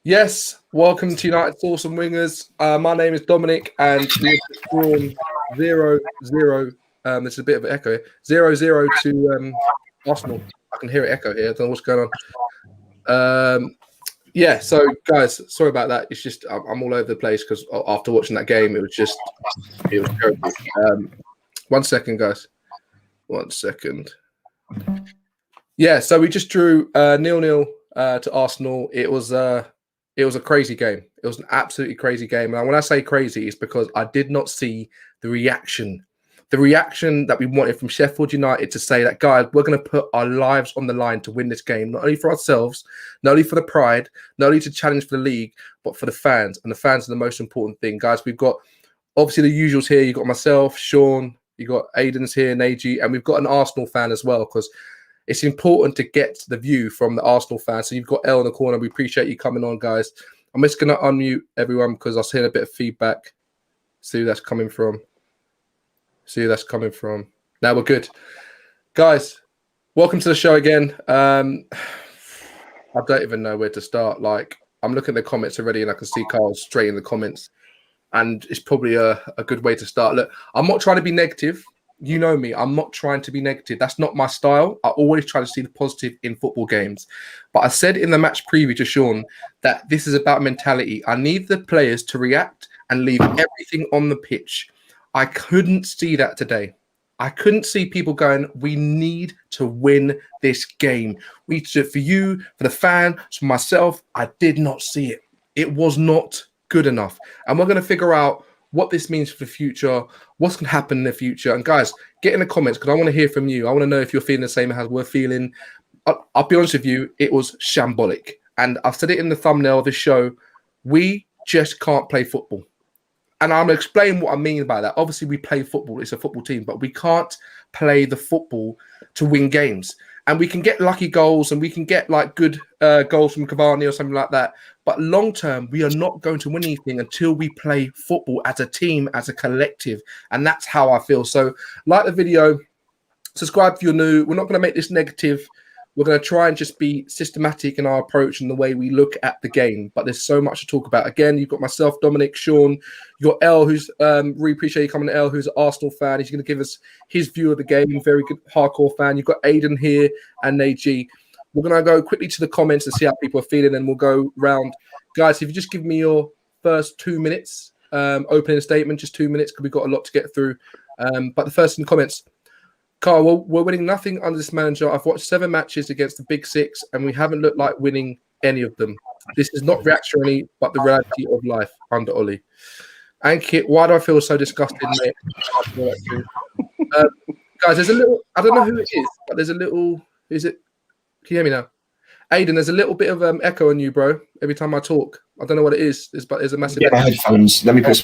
Yes, welcome to United Sauce and Wingers. My name is Dominic, and we've drawn 0-0. There's a bit of an echo here. 0-0 to Arsenal. I can hear it echo here. I don't know what's going on. Yeah, so guys, sorry about that. It's just I'm all over the place because after watching that game, it was terrible. 1 second, guys. 1 second. Yeah, so we just drew 0-0 to Arsenal. It was a crazy game. It was an absolutely crazy game. And when I say crazy, it's because I did not see the reaction that we wanted from Sheffield United to say that, guys, we're going to put our lives on the line to win this game, not only for ourselves, not only for the pride, not only to challenge for the league, but for the fans. And the fans are the most important thing, guys. We've got obviously the usuals here. You've got myself, Sean, you've got Aiden's here, Naji, and we've got an Arsenal fan as well, because it's important to get the view from the Arsenal fans. So you've got Elle in the corner. We appreciate you coming on, guys. I'm just going to unmute everyone because I was hearing a bit of feedback. See who that's coming from. Now we're good. Guys, welcome to the show again. I don't even know where to start. Like, I'm looking at the comments already and I can see Carl straight in the comments. And it's probably a good way to start. Look, I'm not trying to be negative. You know me, I'm not trying to be negative. That's not my style. I always try to see the positive in football games. But I said in the match preview to Sean that this is about mentality. I need the players to react and leave everything on the pitch. I couldn't see that today. I couldn't see people going, we need to win this game. We should, for you, for the fans, for myself, I did not see it. It was not good enough. And we're going to figure out what this means for the future, what's going to happen in the future. And guys, get in the comments because I want to hear from you. I want to know if you're feeling the same as we're feeling. I'll be honest with you, it was shambolic. And I've said it in the thumbnail of the show. We just can't play football. And I'm going to explain what I mean by that. Obviously, we play football. It's a football team, but we can't play the football to win games. And we can get lucky goals and we can get like good goals from Cavani or something like that. But long term, we are not going to win anything until we play football as a team, as a collective. And that's how I feel. So like the video, subscribe if you're new. We're not going to make this negative. We're going to try and just be systematic in our approach and the way we look at the game. But there's so much to talk about. Again, you've got myself, Dominic, Sean. You've got Elle, who's really appreciate you coming to Elle, who's an Arsenal fan. He's going to give us his view of the game. Very good hardcore fan. You've got Aiden here and Naji. We're going to go quickly to the comments and see how people are feeling, and we'll go round. Guys, if you just give me your first 2 minutes, opening statement, just 2 minutes, because we've got a lot to get through. But the first in the comments. Carl, we're winning nothing under this manager. I've watched 7 matches against the Big Six, and we haven't looked like winning any of them. This is not reactionary, but the reality of life under Ollie. And Kit, why do I feel so disgusted, mate? Guys, there's a little, I don't know who it is, but there's a little, is it, can you hear me now? Aiden, there's a little bit of echo on you, bro, every time I talk. I don't know what it is, but there's a massive echo. My headphones. Let me put.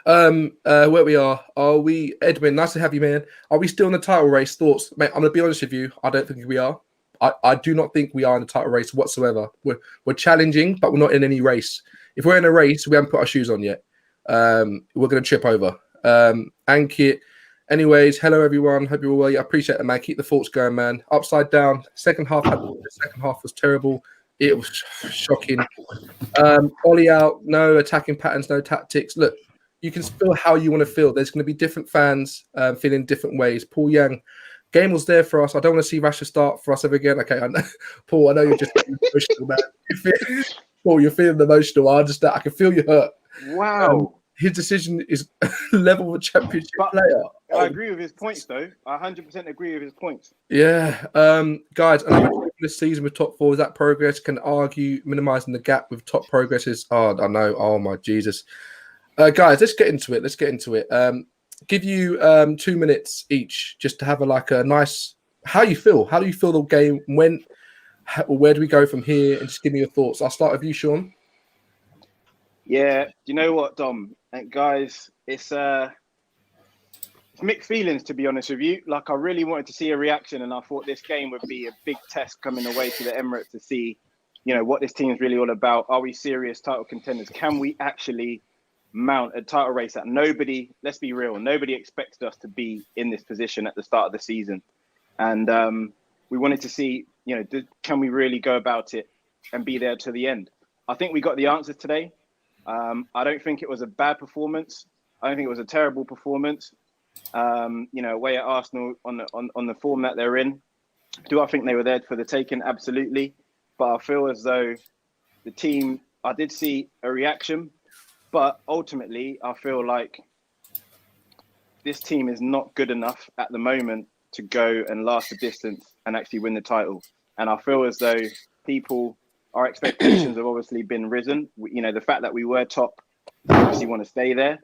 Where we are we, Edwin? Nice to have you, man. Are we still in the title race? Thoughts, mate? I'm gonna be honest with you. I don't think we are. I do not think we are in the title race whatsoever. We're challenging, but we're not in any race. If we're in a race, we haven't put our shoes on yet. We're gonna trip over. Ankit. Anyways, hello everyone. Hope you're all well. I appreciate it, man. Keep the thoughts going, man. Upside down. Second half was terrible. It was shocking. Ollie out. No attacking patterns. No tactics. Look. You can feel how you want to feel. There's going to be different fans feeling different ways. Paul Young, game was there for us. I don't want to see Rashford start for us ever again. Okay, I know, Paul, I know you're just emotional, man. Paul, you're feeling emotional. I understand. I can feel you hurt. Wow. His decision is level of a championship player. I agree with his points, though. I 100% agree with his points. Yeah. Guys, another this season with top 4. Is that progress? Can argue minimizing the gap with top progress is, I know. Oh, my Jesus. Guys, let's get into it. Give you 2 minutes each just to have a nice. How you feel? How do you feel the game went? Where do we go from here? And just give me your thoughts. I'll start with you, Sean. Yeah, you know what, Dom? And guys, it's mixed feelings, to be honest with you. Like, I really wanted to see a reaction, and I thought this game would be a big test coming away to the Emirates to see, what this team is really all about. Are we serious title contenders? Can we actually mount a title race that let's be real, nobody expected us to be in this position at the start of the season. And we wanted to see, can we really go about it and be there to the end? I think we got the answers today. I don't think it was a bad performance. I don't think it was a terrible performance. Away at Arsenal on the form that they're in. Do I think they were there for the taking? Absolutely. But I feel as though the team, I did see a reaction, but ultimately I feel like this team is not good enough at the moment to go and last the distance and actually win the title. And I feel as though our expectations have obviously been risen. The fact that we were top, we obviously want to stay there.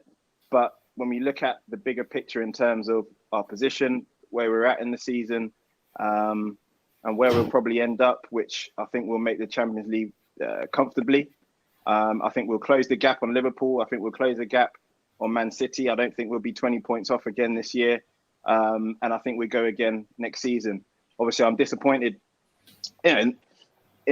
But when we look at the bigger picture in terms of our position, where we're at in the season, and where we'll probably end up, which I think will make the Champions League comfortably. I think we'll close the gap on Liverpool. I think we'll close the gap on Man City. I don't think we'll be 20 points off again this year. And I think we go again next season. Obviously, I'm disappointed in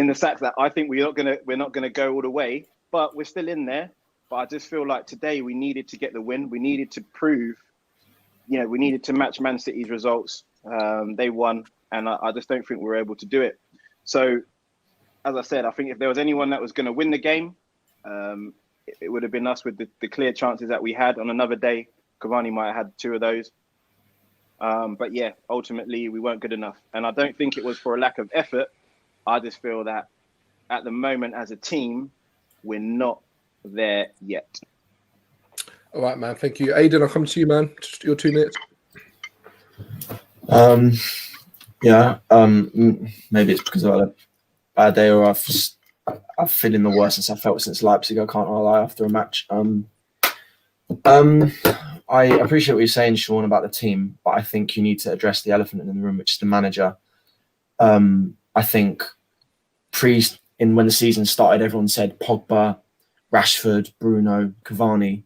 the fact that I think we're not gonna go all the way, but we're still in there. But I just feel like today we needed to get the win. We needed to prove, we needed to match Man City's results. They won, and I just don't think we were able to do it. So, as I said, I think if there was anyone that was going to win the game, it would have been us with the clear chances that we had. On another day, Cavani might have had 2 of those. But yeah, ultimately we weren't good enough. And I don't think it was for a lack of effort. I just feel that at the moment as a team, we're not there yet. All right, man. Thank you. Aidan, I'll come to you, man. Just your 2 minutes. Maybe it's because I had a bad day, or I'm feeling the worst since I felt since Leipzig. I can't lie after a match. I appreciate what you're saying, Sean, about the team, but I think you need to address the elephant in the room, which is the manager. I think when the season started, everyone said Pogba, Rashford, Bruno, Cavani.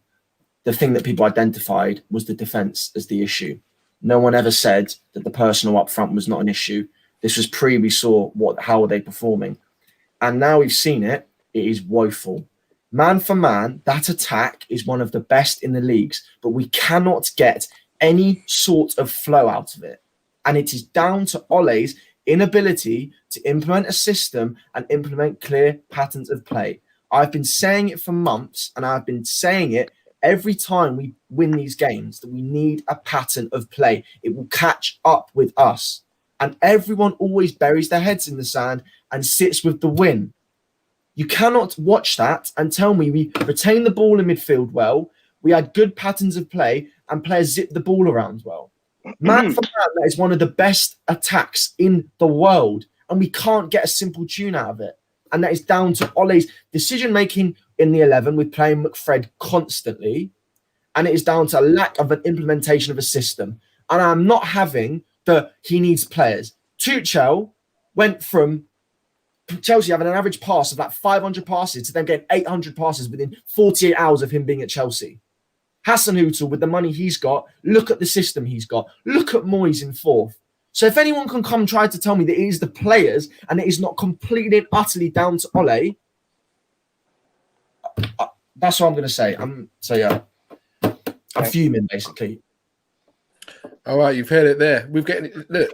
The thing that people identified was the defence as the issue. No one ever said that the personnel up front was not an issue. This was we saw how are they performing. And now we've seen it. It is woeful. Man for man, that attack is one of the best in the leagues, but we cannot get any sort of flow out of it. And it is down to Ole's inability to implement a system and implement clear patterns of play. I've been saying it for months, and I've been saying it every time we win these games, that we need a pattern of play. It will catch up with us. And everyone always buries their heads in the sand and sits with the win. You cannot watch that and tell me we retain the ball in midfield well, we had good patterns of play, and players zip the ball around well. Man for man, that is one of the best attacks in the world, and we can't get a simple tune out of it. And that is down to Ole's decision-making in the 11 with playing McFred constantly, and it is down to a lack of an implementation of a system. And I'm not having he needs players. Tuchel went from Chelsea having an average pass of like 500 passes to them getting 800 passes within 48 hours of him being at Chelsea. Hasenhüttl, with the money he's got, look at the system he's got. Look at Moyes in 4th. So if anyone can come try to tell me that it is the players and it is not completely and utterly down to Ole, that's what I'm going to say. I'm fuming, basically. All right, you've heard it there. Look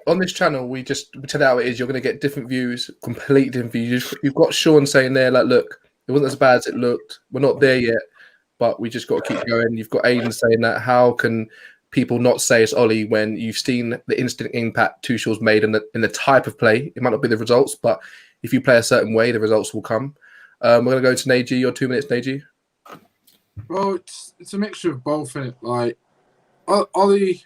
on this channel. We tell it how it is. You're going to get different views, completely different views. You've got Sean saying there, like, look, it wasn't as bad as it looked. We're not there yet, but we just got to keep going. You've got Aidan saying that. How can people not say it's Ollie when you've seen the instant impact Tuchel's made in the type of play? It might not be the results, but if you play a certain way, the results will come. We're going to go to Neji. Your 2 minutes, Neji. Well, it's a mixture of both, isn't it? Like Ollie.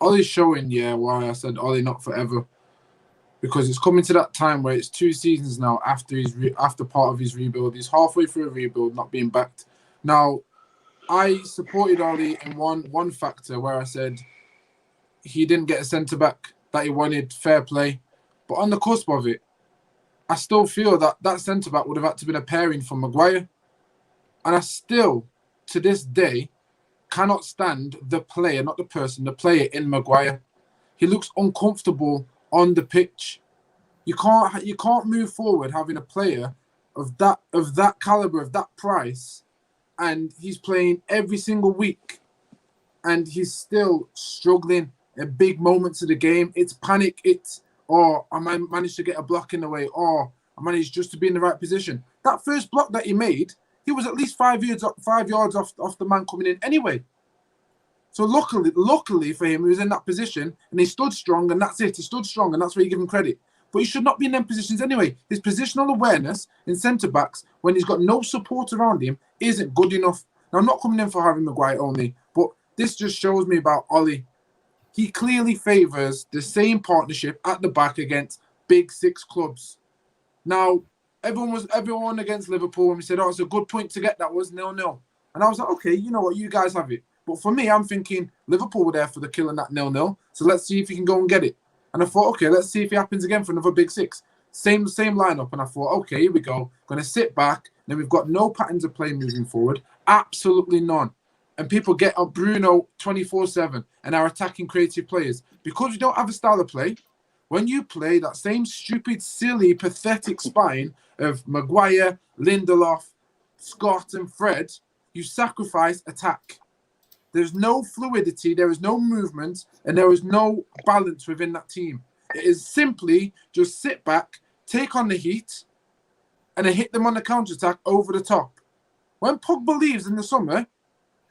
Ollie's showing, why I said Ollie not forever, because it's coming to that time where it's 2 seasons now after part of his rebuild. He's halfway through a rebuild, not being backed. Now, I supported Ollie in one factor where I said he didn't get a centre back that he wanted, fair play, but on the cusp of it, I still feel that centre back would have had to been a pairing for Maguire, and I still, to this day, cannot stand the player, not the person, the player in Maguire. He looks uncomfortable on the pitch. You can't move forward having a player of that caliber, of that price, and he's playing every single week, and he's still struggling at big moments of the game. It's panic. It's I managed to get a block in the way. and managed just to be in the right position. That first block that he made, he was at least 5 yards off the man coming in anyway. So luckily for him, he was in that position and he stood strong, and that's it. He stood strong, and that's where you give him credit. But he should not be in them positions anyway. His positional awareness in centre-backs, when he's got no support around him, isn't good enough. Now, I'm not coming in for Harry Maguire only, but this just shows me about Ollie. He clearly favours the same partnership at the back against big six clubs. Now, everyone against Liverpool, and we said, it's a good point to get that was 0-0. And I was like, okay, you know what, you guys have it. But for me, I'm thinking Liverpool were there for the kill in that 0-0. So let's see if he can go and get it. And I thought, okay, let's see if it happens again for another big six. Same lineup. And I thought, okay, here we go. Going to sit back. Then we've got no patterns of play moving forward. Absolutely none. And people get on Bruno 24/7 and our attacking creative players. Because we don't have a style of play, when you play that same stupid, silly, pathetic spine of Maguire, Lindelof, Scott and Fred, you sacrifice attack. There's no fluidity, there is no movement, and there is no balance within that team. It is simply just sit back, take on the heat, and then hit them on the counter-attack over the top. When Pogba leaves in the summer,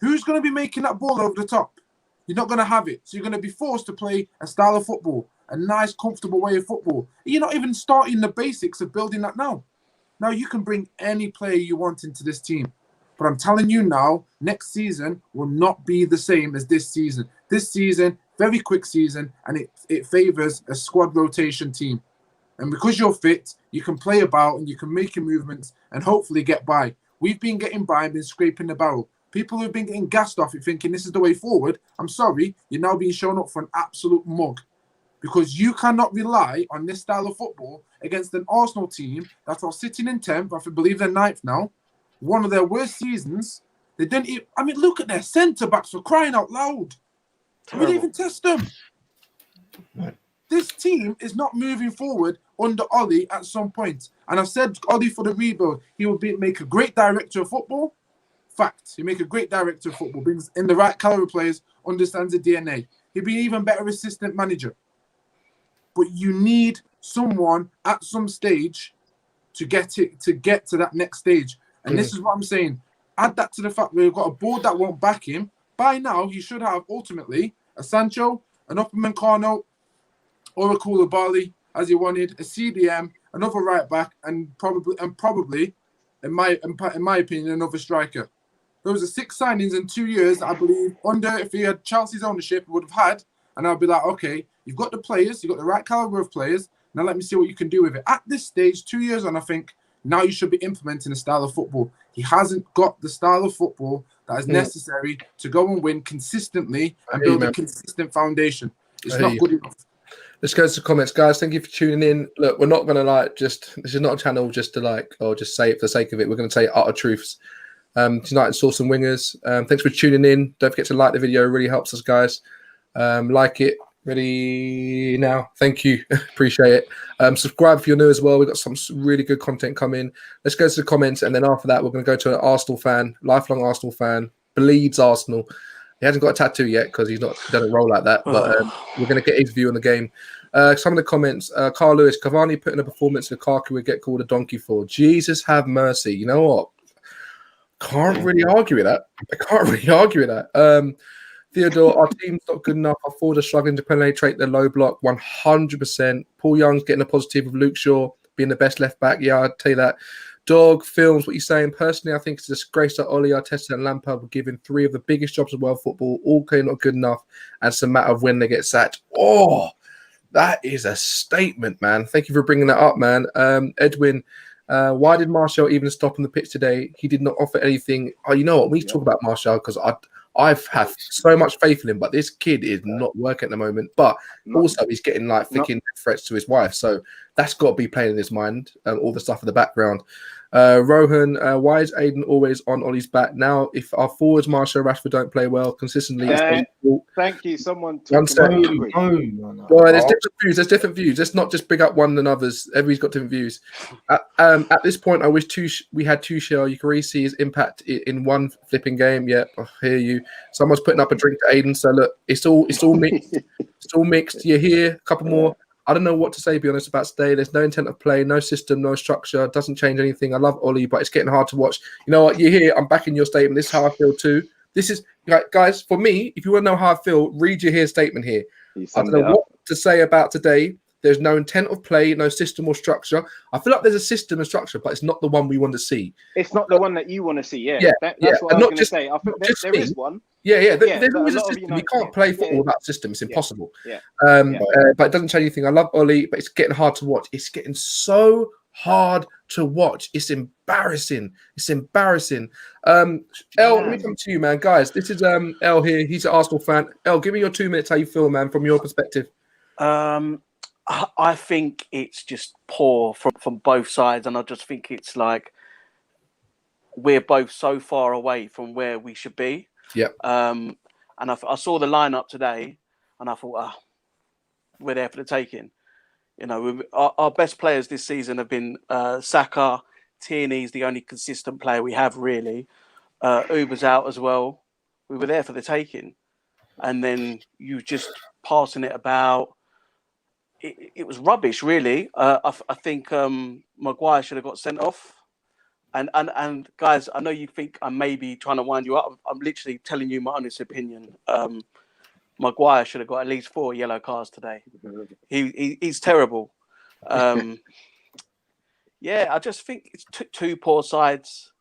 who's going to be making that ball over the top? You're not going to have it. So you're going to be forced to play a style of football, a nice, comfortable way of football. You're not even starting the basics of building that now. Now you can bring any player you want into this team. But I'm telling you now, next season will not be the same as this season. This season, very quick season, and it favours a squad rotation team. And because you're fit, you can play about and you can make your movements and hopefully get by. We've been getting by and been scraping the barrel. People who've been getting gassed off it thinking this is the way forward, I'm sorry, you're now being shown up for an absolute mug. Because you cannot rely on this style of football against an Arsenal team that are sitting in 10th, I believe they're 9th now, one of their worst seasons. They didn't even, look at their centre-backs for crying out loud. We didn't even test them. Right. This team is not moving forward under Ollie at some point. And I've said Ollie for the rebuild, he will make a great director of football. Fact, he make a great director of football, brings in the right caliber players, understands the DNA. He'd be an even better assistant manager. But you need someone at some stage to get to that next stage. And this is what I'm saying. Add that to the fact we've got a board that won't back him. By now, he should have ultimately a Sancho, an Upamecano, or a Koulibaly, as he wanted, a CDM, another right back, and probably, in my opinion, another striker. Those are 6 signings in 2 years that I believe if he had Chelsea's ownership, he would have had. And I'll be like, okay, you've got the players, you've got the right caliber of players. Now let me see what you can do with it. At this stage, 2 years on, I think now you should be implementing a style of football. He hasn't got the style of football that is necessary to go and win consistently and build a consistent foundation. It's not good enough. Let's go to the comments, guys. Thank you for tuning in. Look, we're not going to this is not a channel just to just say it for the sake of it. We're going to say utter truths. Tonight in Sauce and Wingers. Thanks for tuning in. Don't forget to like the video. It really helps us, guys. Like it. Ready now. Thank you. Appreciate it. Subscribe if you're new as well. We've got some really good content coming. Let's go to the comments, and then after that, we're going to go to an Arsenal fan, lifelong Arsenal fan, bleeds Arsenal. He hasn't got a tattoo yet because he doesn't roll like that. But we're going to get his view on the game. Some of the comments. Carl Lewis, Cavani put in a performance Lukaku would get called a donkey for. Jesus have mercy. You know what? Can't really argue with that. I can't really argue with that. Theodore, our team's not good enough. Our forwards are struggling to penetrate the low block 100%. Paul Young's getting a positive of Luke Shaw being the best left back. Yeah, I'd tell you that. Dog Films, what you're saying. Personally, I think it's a disgrace that Oli Arteta and Lampard were given 3 of the biggest jobs of world football. All clearly not good enough. And it's a matter of when they get sacked. Oh, that is a statement, man. Thank you for bringing that up, man. Edwin, why did Martial even stop on the pitch today? He did not offer anything. Oh, you know what? We need to talk about Martial because I've had so much faith in him, but this kid is not working at the moment. But also, he's getting thinking threats to his wife, so that's got to be playing in his mind. All the stuff in the background. Rohan, why is Aiden always on Ollie's back? Now, if our forwards, Martial, Rashford, don't play well consistently, thank you. Someone. No. Well, there's different views. There's different views. Let's not just bring up one than others. Everybody's got different views. At this point, I wish we had Tuchel. You can really see his impact in one flipping game. Yeah, I hear you. Someone's putting up a drink to Aiden. So look, it's all mixed. It's all mixed. You're here. A couple more. I don't know what to say, be honest, about today. There's no intent of play, no system, no structure. Doesn't change anything. I love Ollie, but it's getting hard to watch. You know what? You're here. I'm backing your statement. This is how I feel too. This is, guys, for me, if you want to know how I feel, read your statement here. I don't know what to say about today. There's no intent of play, no system or structure. I feel like there's a system and structure, but it's not the one we want to see. It's not the one that you want to see. Yeah, that's what I was going to say. I think there is one. Yeah. There is a system. You can't play football without system. It's impossible. But it doesn't change anything. I love Ollie, but it's getting hard to watch. It's getting so hard to watch. It's embarrassing. El, let me come to you, man. Guys, this is El here. He's an Arsenal fan. El, give me your 2 minutes how you feel, man, from your perspective. I think it's just poor from both sides, and I just think it's like we're both so far away from where we should be. Yep. And I saw the lineup today, and I thought, we're there for the taking. You know, our best players this season have been Saka. Tierney's the only consistent player we have, really. Uber's out as well. We were there for the taking, and then you just passing it about. It was rubbish, really. I think Maguire should have got sent off. And guys, I know you think I'm maybe trying to wind you up. I'm literally telling you my honest opinion. Maguire should have got at least 4 yellow cards today. He's terrible. I just think it's two poor sides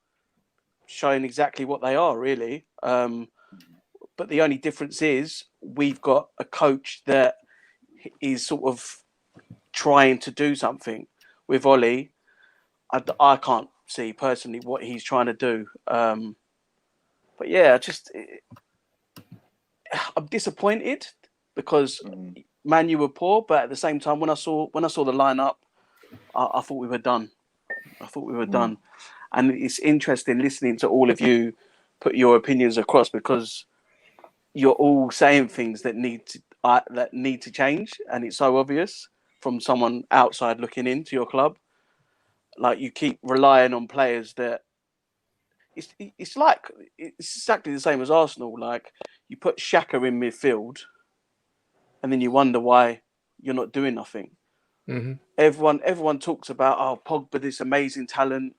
showing exactly what they are, really. But the only difference is we've got a coach that is sort of trying to do something. With Ollie, I can't see personally what he's trying to do. But yeah, I'm disappointed because Man U were poor, but at the same time, when I saw the lineup, I thought we were done. And it's interesting listening to all of you put your opinions across because you're all saying things that need to change, and it's so obvious from someone outside looking into your club. Like you keep relying on players that it's exactly the same as Arsenal. Like you put Xhaka in midfield, and then you wonder why you're not doing nothing. Mm-hmm. Everyone talks about Pogba, this amazing talent.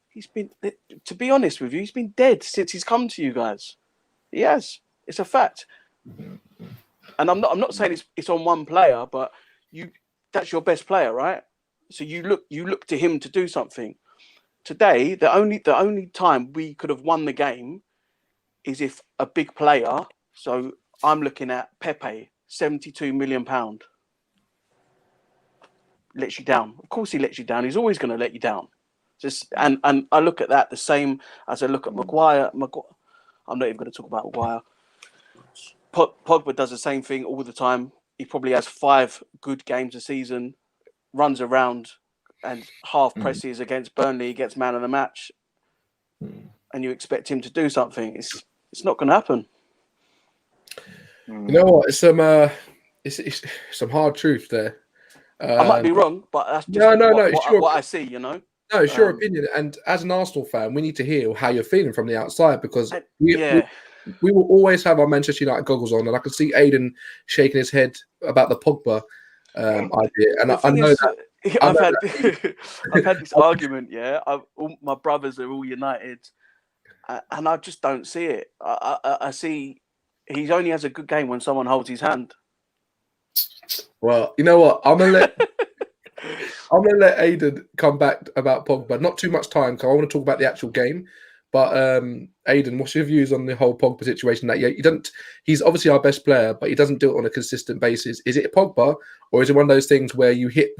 He's been, to be honest with you, he's been dead since he's come to you guys. He has. It's a fact. And I'm not saying it's on one player, but that's your best player, right? So you look to him to do something. Today, the only time we could have won the game is if a big player. So I'm looking at Pepe, £72 million, lets you down. Of course, he lets you down. He's always going to let you down. And I look at that the same as I look at Maguire. I'm not even going to talk about Maguire. Pogba does the same thing all the time. He probably has 5 good games a season, runs around and half presses against Burnley, gets man of the match, and you expect him to do something. It's not going to happen. You know what? It's some hard truth there. I might be wrong, but that's just what I see, you know? No, it's your opinion. And as an Arsenal fan, we need to hear how you're feeling from the outside because we will always have our Manchester United goggles on. And I can see Aiden shaking his head about the Pogba idea. And I know that. I've had this argument, my brothers are all United, and I just don't see it. I see he only has a good game when someone holds his hand. Well, you know what? I'm gonna let Aiden come back about Pogba. Not too much time, because I want to talk about the actual game. But Aiden, what's your views on the whole Pogba situation? That he's obviously our best player, but he doesn't do it on a consistent basis. Is it Pogba, or is it one of those things where you hit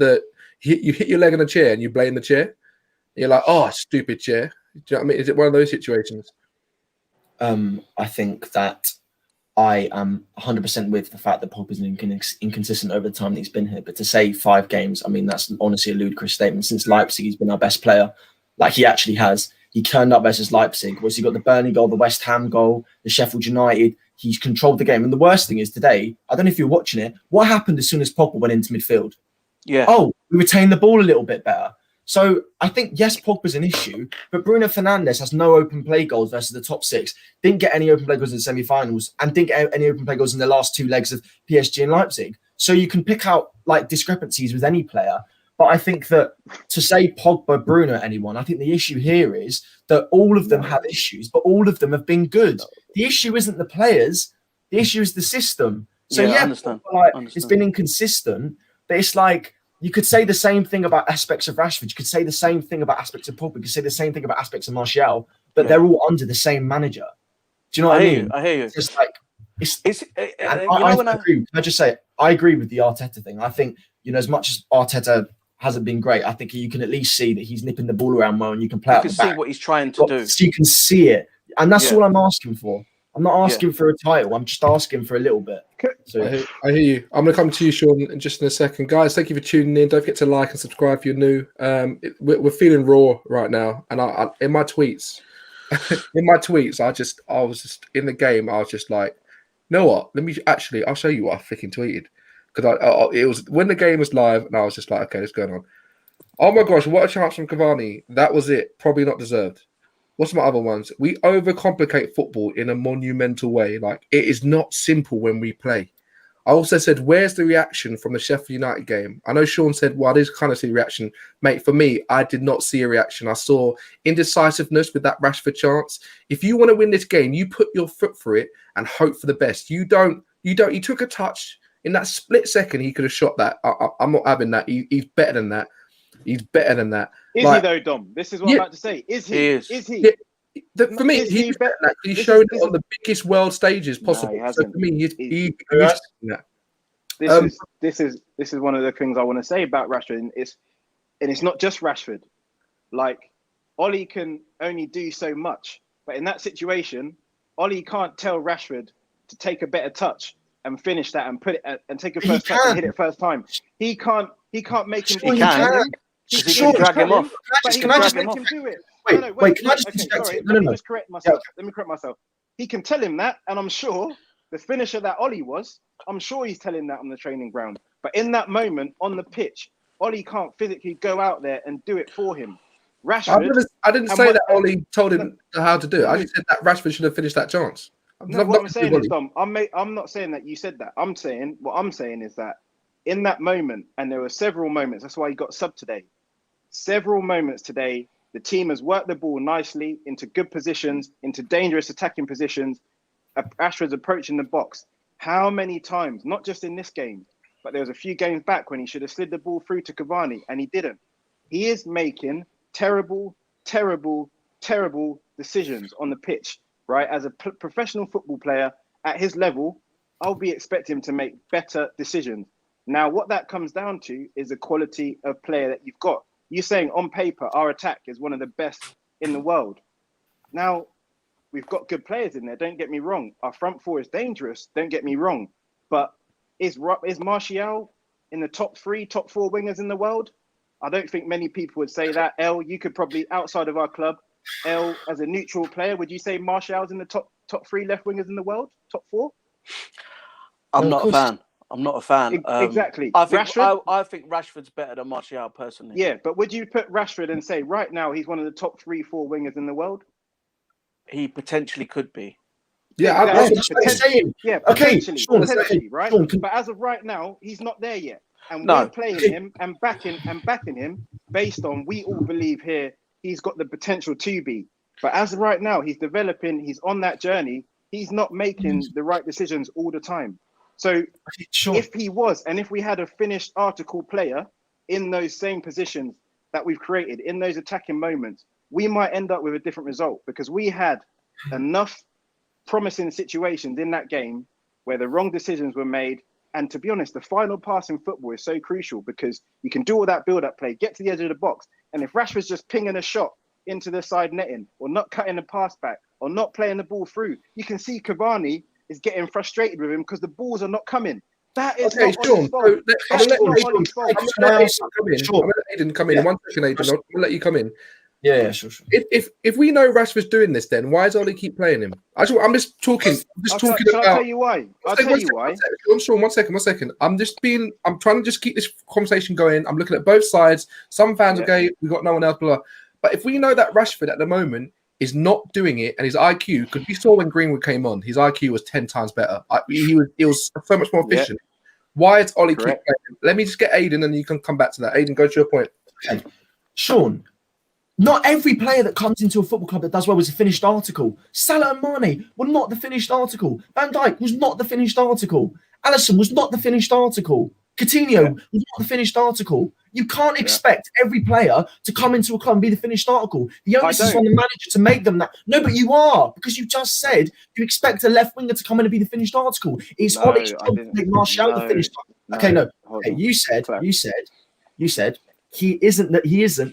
your leg on a chair and you blame the chair? You're like, stupid chair. Do you know what I mean? Is it one of those situations? I think that I am 100% with the fact that Pogba's inconsistent over the time that he's been here. But to say 5 games, I mean, that's honestly a ludicrous statement. Since Leipzig, he's been our best player. Like he actually has. He turned up versus Leipzig. He got the Burnley goal, the West Ham goal, the Sheffield United. He's controlled the game. And the worst thing is today, I don't know if you're watching it, what happened as soon as Pogba went into midfield? Yeah. We retained the ball a little bit better. So I think, yes, Pogba's an issue, but Bruno Fernandes has no open play goals versus the top 6. Didn't get any open play goals in the semi-finals and didn't get any open play goals in the last 2 legs of PSG and Leipzig. So you can pick out like discrepancies with any player. But I think that to say Pogba, Bruno, anyone, I think the issue here is that all of them have issues, but all of them have been good. The issue isn't the players. The issue is the system. So I yeah, understand. Pogba, it's been inconsistent, but it's like you could say the same thing about aspects of Rashford. You could say the same thing about aspects of Pogba. You could say the same thing about aspects of Martial, but they're all under the same manager. Do you know what I mean? I hear you. It's just like I agree. Can I just say I agree with the Arteta thing. I think, as much as Arteta hasn't been great, I think you can at least see that he's nipping the ball around well, and you can play. You can see what he's trying to do. You can see it, and that's all I'm asking for. I'm not asking for a title. I'm just asking for a little bit. So I hear you. I'm going to come to you, Sean, in just in a second. Guys, thank you for tuning in. Don't forget to like and subscribe if you're new. We're feeling raw right now, and I in my tweets, I was just in the game. I was just like, you know what? I'll show you what I freaking tweeted, because it was when the game was live, and I was just like, okay, what's going on? Oh my gosh, what a chance from Cavani! That was it. Probably not deserved. What's my other ones? We overcomplicate football in a monumental way. Like, it is not simple when we play. I also said, where's the reaction from the Sheffield United game? I know Sean said, well, I did kind of see a reaction. Mate, for me, I did not see a reaction. I saw indecisiveness with that Rashford chance. If you want to win this game, you put your foot through it and hope for the best. You don't. He took a touch. In that split second, he could have shot that. I'm not having that. He's better than that. He's better than that. Is he though, Dom? This is what I'm about to say. Is he? Is he? Yeah, for me, he's better than that. He's shown it on the biggest world stages possible. No, so for me, he's that. This is one of the things I want to say about Rashford, and it's not just Rashford. Like, Ollie can only do so much, but in that situation, Ollie can't tell Rashford to take a better touch and finish that and put it and take a first touch and hit it first time. He can't make him. He can. He can drag him off. But he can make him do it. Wait, can I just interject? Let me just correct myself. Let me correct myself. He can tell him that, and I'm sure the finisher that Ollie was, I'm sure he's telling that on the training ground. But in that moment on the pitch, Ollie can't physically go out there and do it for him. Rashford. I didn't say that Ollie told him how to do it. I just said that Rashford should have finished that chance. What I'm saying is, Dom, I'm not saying that you said that. What I'm saying is that in that moment, and there were several moments, that's why he got subbed today. Several moments today, the team has worked the ball nicely into good positions, into dangerous attacking positions. Rashford's approaching the box. How many times, not just in this game, but there was a few games back when he should have slid the ball through to Cavani, and he didn't. He is making terrible, terrible, terrible decisions on the pitch, right? As a professional football player at his level, I'll be expecting him to make better decisions. Now, what that comes down to is the quality of player that you've got. You're saying on paper, our attack is one of the best in the world. Now, we've got good players in there, don't get me wrong. Our front four is dangerous, don't get me wrong. But is Martial in the top 4 wingers in the world? I don't think many people would say that. You could probably, outside of our club, as a neutral player, would you say Martial's in the top 3 left wingers in the world? Top 4? I'm not a fan. Exactly. I think Rashford's better than Martial personally. Yeah, but would you put Rashford and say right now he's one of the top 3-4 wingers in the world? He potentially could be. Yeah, potentially. Yeah, potentially, right? But as of right now, he's not there yet, and we're playing him and backing him based on we all believe here he's got the potential to be. But as of right now, he's developing. He's on that journey. He's not making the right decisions all the time. So if he was, and if we had a finished article player in those same positions that we've created, in those attacking moments, we might end up with a different result, because we had enough promising situations in that game where the wrong decisions were made. And to be honest, the final pass in football is so crucial, because you can do all that build-up play, get to the edge of the box, and if Rashford's just pinging a shot into the side netting, or not cutting a pass back, or not playing the ball through, you can see Cavani is getting frustrated with him because the balls are not coming. That is not Ollie's fault. I'm going to let Aiden come in. 1 second, Aiden. I'll let you come in. Yeah, sure. If we know Rashford's doing this, then why does Ollie keep playing him? I'm just talking. I'll tell you why. Sean, 1 second. I'm trying to just keep this conversation going. I'm looking at both sides. Some fans are gay. We've got no one else. Blah. But if we know that Rashford at the moment is not doing it, and his IQ, because we saw when Greenwood came on, his IQ was 10 times better. He was so much more efficient. Why is Ollie keep Correct. playing? Let me just get Aiden and you can come back to that. Aiden, go to your point. Okay. Sean, not every player that comes into a football club that does well is a finished article. Salah and Mane were not the finished article. Van Dijk was not the finished article. Alisson was not the finished article. Coutinho was not the finished article. You can't expect every player to come into a club and be the finished article. The onus is on the manager to make them that. No, but you are, because you just said you expect a left winger to come in and be the finished article. It's Ollie's job to make Martial the finished article. Okay, no. Okay, you said he isn't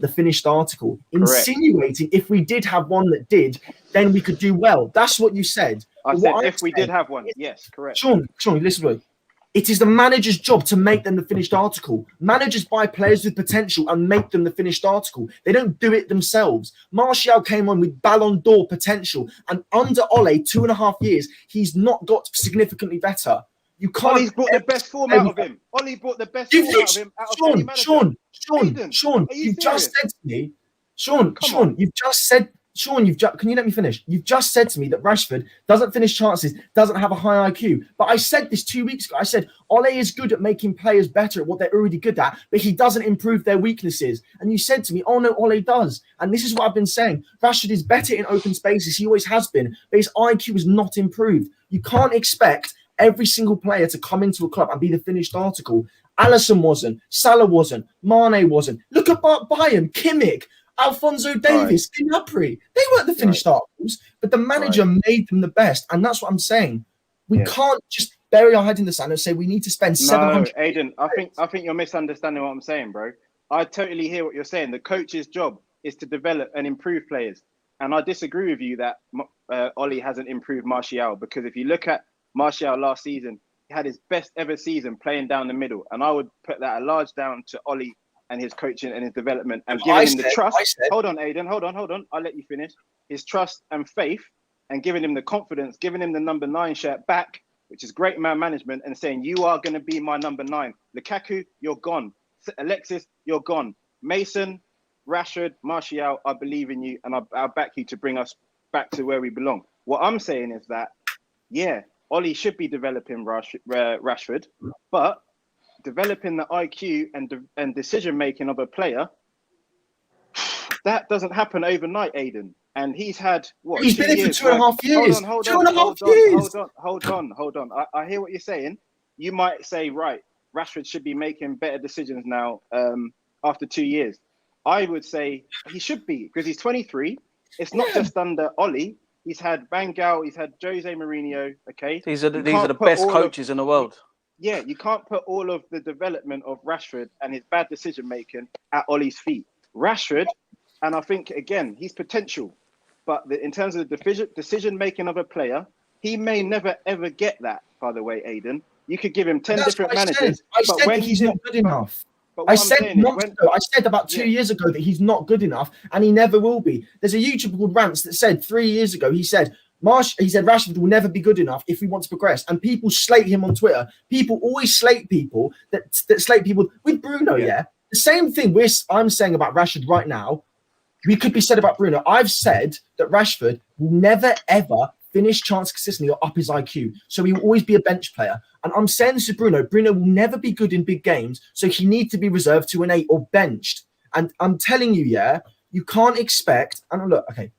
the finished article. Insinuating if we did have one that did, then we could do well. That's what you said. I said if we did have one, yes, correct. Sean, listen to me. It is the manager's job to make them the finished article. Managers buy players with potential and make them the finished article. They don't do it themselves. Martial came on with Ballon d'Or potential, and under Ole, 2.5 years, he's not got significantally better. You can't. Ollie's brought the best form out of him. Ollie brought the best form out of him. Sean, you've just said to me, can you let me finish? You've just said to me that Rashford doesn't finish chances, doesn't have a high IQ. But I said this 2 weeks ago. I said, Ole is good at making players better at what they're already good at, but he doesn't improve their weaknesses. And you said to me, oh no, Ole does. And this is what I've been saying. Rashford is better in open spaces. He always has been, but his IQ is not improved. You can't expect every single player to come into a club and be the finished article. Alisson wasn't. Salah wasn't. Mane wasn't. Look at Bayern, Kimmich, Alphonso Davies, Gnabry. They weren't the finished articles, but the manager made them the best. And that's what I'm saying. We can't just bury our head in the sand and say we need to spend 700. No, Aiden, I think you're misunderstanding what I'm saying, bro. I totally hear what you're saying. The coach's job is to develop and improve players. And I disagree with you that Ollie hasn't improved Martial, because if you look at Martial last season, he had his best ever season playing down the middle. And I would put that a large down to Ollie and his coaching and his development and giving him the trust. Hold on, Aiden. Hold on. I'll let you finish. His trust and faith and giving him the confidence, giving him the number 9 shirt back, which is great man management, and saying, you are going to be my number 9. Lukaku, you're gone. Alexis, you're gone. Mason, Rashford, Martial, I believe in you, and I'll back you to bring us back to where we belong. What I'm saying is that, Ollie should be developing Rashford, but developing the IQ and decision-making of a player, that doesn't happen overnight, Aiden. And he's had, what, He's been here for 2.5 years. Hold on. I hear what you're saying. You might say, right, Rashford should be making better decisions now after 2 years. I would say he should be, because he's 23. It's not just under Ollie. He's had Van Gaal, he's had Jose Mourinho, okay? These are the best coaches in the world. Yeah, you can't put all of the development of Rashford and his bad decision-making at Ollie's feet. Rashford, and I think, again, he's potential. But in terms of the decision-making of a player, he may never, ever get that, by the way, Aiden. You could give him 10 different managers. I said when he's not good enough. I said about 2 years ago that he's not good enough, and he never will be. There's a YouTuber called Rants that said 3 years ago, he said Rashford will never be good enough if we want to progress. And people slate him on Twitter. People always slate people that slate people with Bruno. Yeah, the same thing I'm saying about Rashford right now. We could be said about Bruno. I've said that Rashford will never ever finish chance consistently or up his IQ, so he will always be a bench player. And I'm saying this to Bruno. Bruno will never be good in big games, so he needs to be reserved to an 8 or benched. And I'm telling you, you can't expect. And look, okay.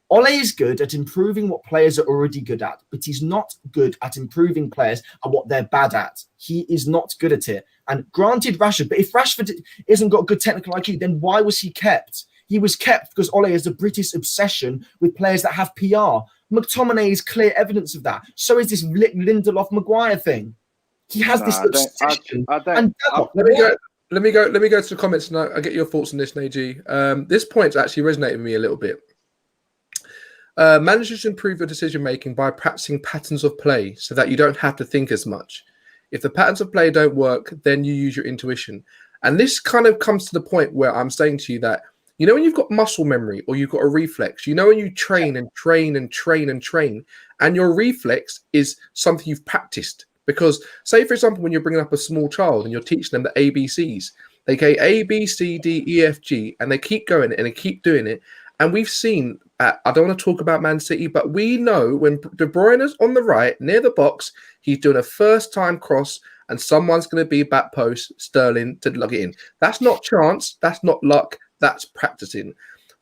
Ole is good at improving what players are already good at, but he's not good at improving players at what they're bad at. He is not good at it. And granted, Rashford, but if Rashford isn't got good technical IQ, then why was he kept? He was kept because Ole has a British obsession with players that have PR. McTominay is clear evidence of that. So is this Lindelof Maguire thing. He has this obsession. Let me go to the comments and I'll get your thoughts on this, Naji. This point's actually resonated with me a little bit. Managers improve your decision making by practicing patterns of play so that you don't have to think as much. If the patterns of play don't work, then you use your intuition. And this kind of comes to the point where I'm saying to you that, you know, when you've got muscle memory or you've got a reflex, you know, when you train and train and train and train, and your reflex is something you've practiced. Because say, for example, when you're bringing up a small child and you're teaching them the ABCs, they go A, B, C, D, E, F, G, and they keep going and they keep doing it. And we've seen, I don't want to talk about Man City, but we know when De Bruyne is on the right, near the box, he's doing a first-time cross and someone's going to be back post Sterling to log it in. That's not chance. That's not luck. That's practicing.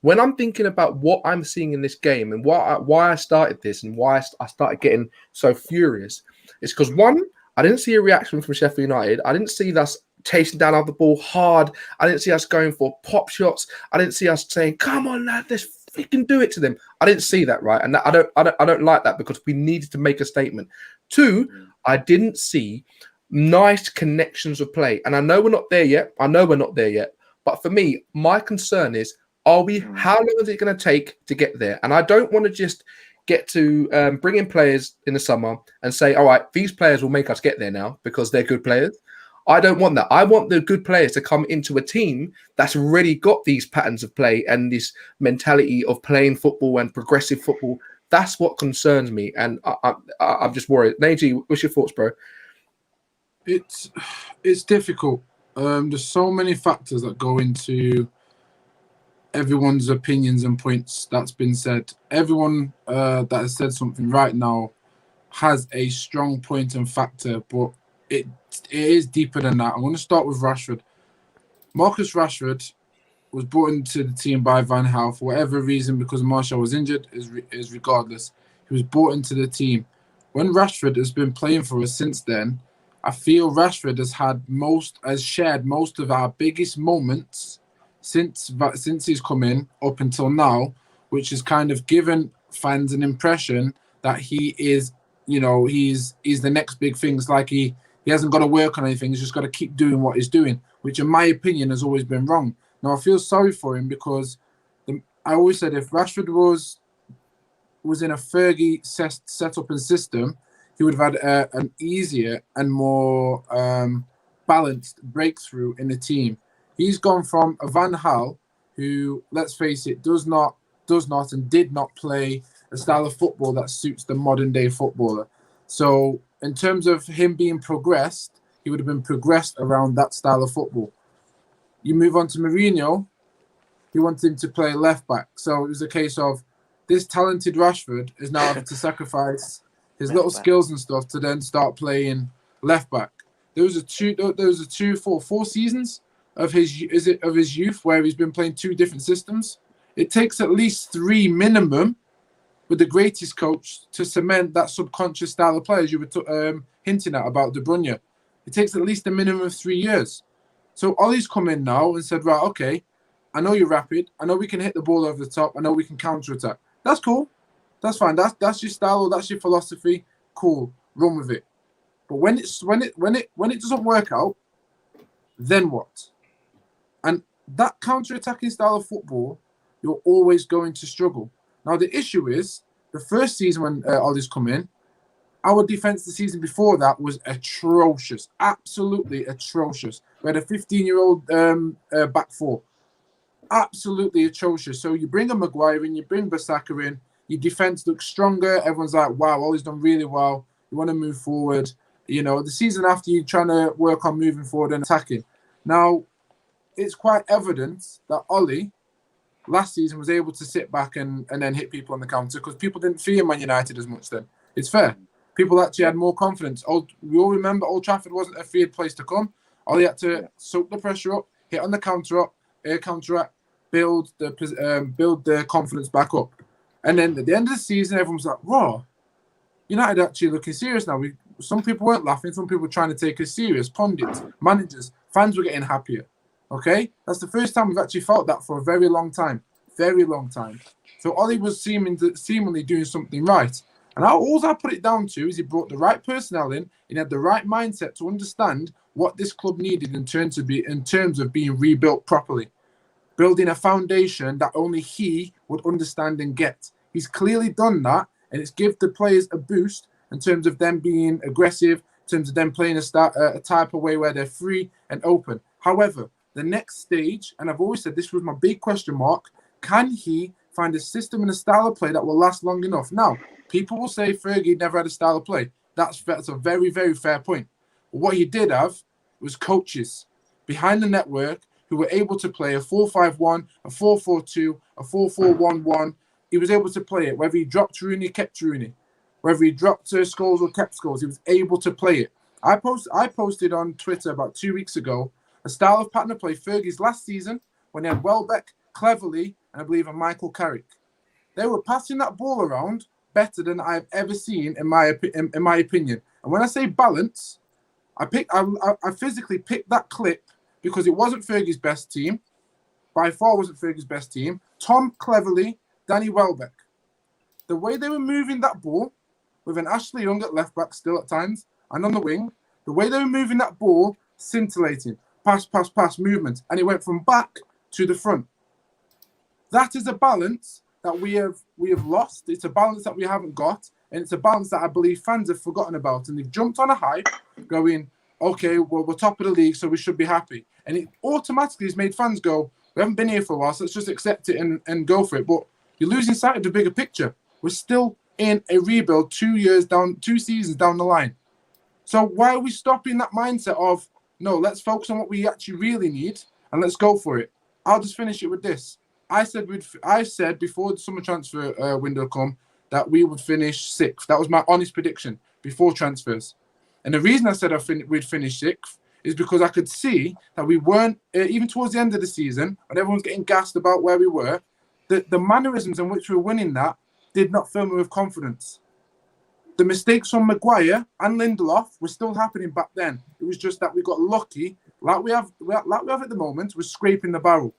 When I'm thinking about what I'm seeing in this game and why I started this and why I started getting so furious, it's because one, I didn't see a reaction from Sheffield United. I didn't see us chasing down the ball hard. I didn't see us going for pop shots. I didn't see us saying, "Come on, lad, let's freaking do it to them." I didn't see that, right? And I don't like that, because we needed to make a statement. Two, I didn't see nice connections of play, and I know we're not there yet. But for me, my concern is, how long is it going to take to get there? And I don't want to just get to bring in players in the summer and say, all right, these players will make us get there now because they're good players. I don't want that. I want the good players to come into a team that's already got these patterns of play and this mentality of playing football and progressive football. That's what concerns me. And I'm just worried. Naji, what's your thoughts, bro? It's difficult. There's so many factors that go into everyone's opinions and points that's been said. Everyone that has said something right now has a strong point and factor, but it is deeper than that. I'm going to start with Rashford. Marcus Rashford was brought into the team by Van Gaal for whatever reason, because Martial was injured, is regardless. He was brought into the team. When Rashford has been playing for us since then, I feel Rashford has shared most of our biggest moments since he's come in up until now, which has kind of given fans an impression that he is, he's the next big thing. It's like he hasn't got to work on anything. He's just got to keep doing what he's doing, which in my opinion has always been wrong. Now, I feel sorry for him, because I always said if Rashford was in a Fergie setup and system, he would have had an easier and more balanced breakthrough in the team. He's gone from a Van Gaal who, let's face it, does not and did not play a style of football that suits the modern day footballer. So in terms of him being progressed, he would have been progressed around that style of football. You move on to Mourinho, he wanted him to play left back. So it was a case of this talented Rashford is now having to sacrifice his little skills and stuff to then start playing left back. There was four seasons of his youth where he's been playing two different systems. It takes at least 3 minimum with the greatest coach to cement that subconscious style of play, as you were hinting at about De Bruyne. It takes at least a minimum of 3 years. So Ollie's come in now and said, right, okay, I know you're rapid. I know we can hit the ball over the top. I know we can counter-attack. That's cool. That's fine. That's your style. That's your philosophy. Cool. Run with it. But when it doesn't work out, then what? And that counter-attacking style of football, you're always going to struggle. Now, the issue is, the first season when Ollie's come in, our defense the season before that was atrocious. Absolutely atrocious. We had a 15-year-old back four. Absolutely atrocious. So you bring a Maguire in, you bring Bissaka in, your defense looks stronger. Everyone's like, wow, Ollie's done really well. You want to move forward. The season after, you're trying to work on moving forward and attacking. Now, it's quite evident that Ollie last season was able to sit back and then hit people on the counter, because people didn't fear Man United as much then. It's fair. People actually had more confidence. We all remember Old Trafford wasn't a feared place to come. Ollie had to soak the pressure up, hit on the counteract, build the confidence back up. And then at the end of the season, everyone was like, "Raw, United actually looking serious now." Some people weren't laughing. Some people were trying to take us serious. Pundits, managers, fans were getting happier. Okay? That's the first time we've actually felt that for a very long time. Very long time. So Ollie was seemingly doing something right. And all I put it down to is he brought the right personnel in, and he had the right mindset to understand what this club needed in terms of being rebuilt properly. Building a foundation that only he would understand and get. He's clearly done that, and it's give the players a boost in terms of them being aggressive, in terms of them playing a type of way where they're free and open. However, the next stage, and I've always said this was my big question mark, can he find a system and a style of play that will last long enough? Now, people will say Fergie never had a style of play. That's a very, very fair point. But what he did have was coaches behind the network who were able to play a 4-5-1, a 4-4-2, a 4-4-1-1. He was able to play it. Whether he dropped Rooney, kept Rooney. Whether he dropped Scholes or kept Scholes, he was able to play it. I posted on Twitter about 2 weeks ago a style of pattern of play Fergie's last season when he had Welbeck, Cleverley, and I believe a Michael Carrick. They were passing that ball around better than I've ever seen in my opinion. And when I say balance, I physically picked that clip because it wasn't Fergie's best team. By far wasn't Fergie's best team. Tom Cleverley, Danny Welbeck. The way they were moving that ball with an Ashley Young at left back still at times and on the wing, the way they were moving that ball, scintillating. Pass, movement. And it went from back to the front. That is a balance that we have lost. It's a balance that we haven't got. And it's a balance that I believe fans have forgotten about. And they've jumped on a hype going, okay, well, we're top of the league, so we should be happy. And it automatically has made fans go, we haven't been here for a while, so let's just accept it and go for it. But you're losing sight of the bigger picture. We're still in a rebuild 2 seasons down the line. So why are we stopping that mindset of, no, let's focus on what we actually really need and let's go for it. I'll just finish it with this. I said before the summer transfer window come that we would finish 6th. That was my honest prediction before transfers. And the reason I said we'd finish 6th is because I could see that we weren't, even towards the end of the season, when everyone's getting gassed about where we were, the mannerisms in which we were winning that did not fill me with confidence. The mistakes from Maguire and Lindelof were still happening back then. It was just that we got lucky, like we have at the moment, we're scraping the barrel.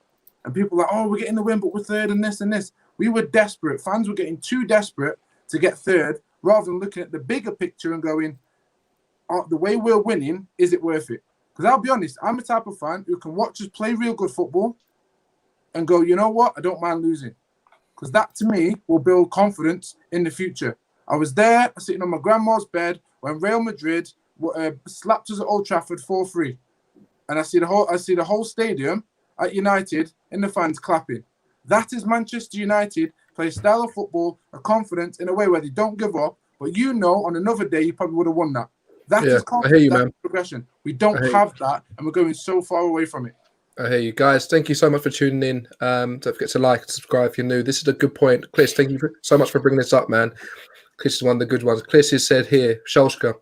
And people are like, oh, we're getting the win, but we're third and this and this. We were desperate. Fans were getting too desperate to get third rather than looking at the bigger picture and going, oh, the way we're winning, is it worth it? Because I'll be honest, I'm the type of fan who can watch us play real good football and go, you know what? I don't mind losing. Because that, to me, will build confidence in the future. I was there, sitting on my grandma's bed when Real Madrid slapped us at Old Trafford 4-3. And I see the whole stadium at United and the fans clapping. That is Manchester United, play a style of football, a confidence in a way where they don't give up. But you know, on another day, you probably would have won that. That is confidence, I hear you, man. Progression. We don't have that, and we're going so far away from it. I hear you guys. Thank you so much for tuning in. Don't forget to like and subscribe if you're new. This is a good point. Chris, thank you so much for bringing this up, man. Chris is one of the good ones. Chris has said here, Solskjaer,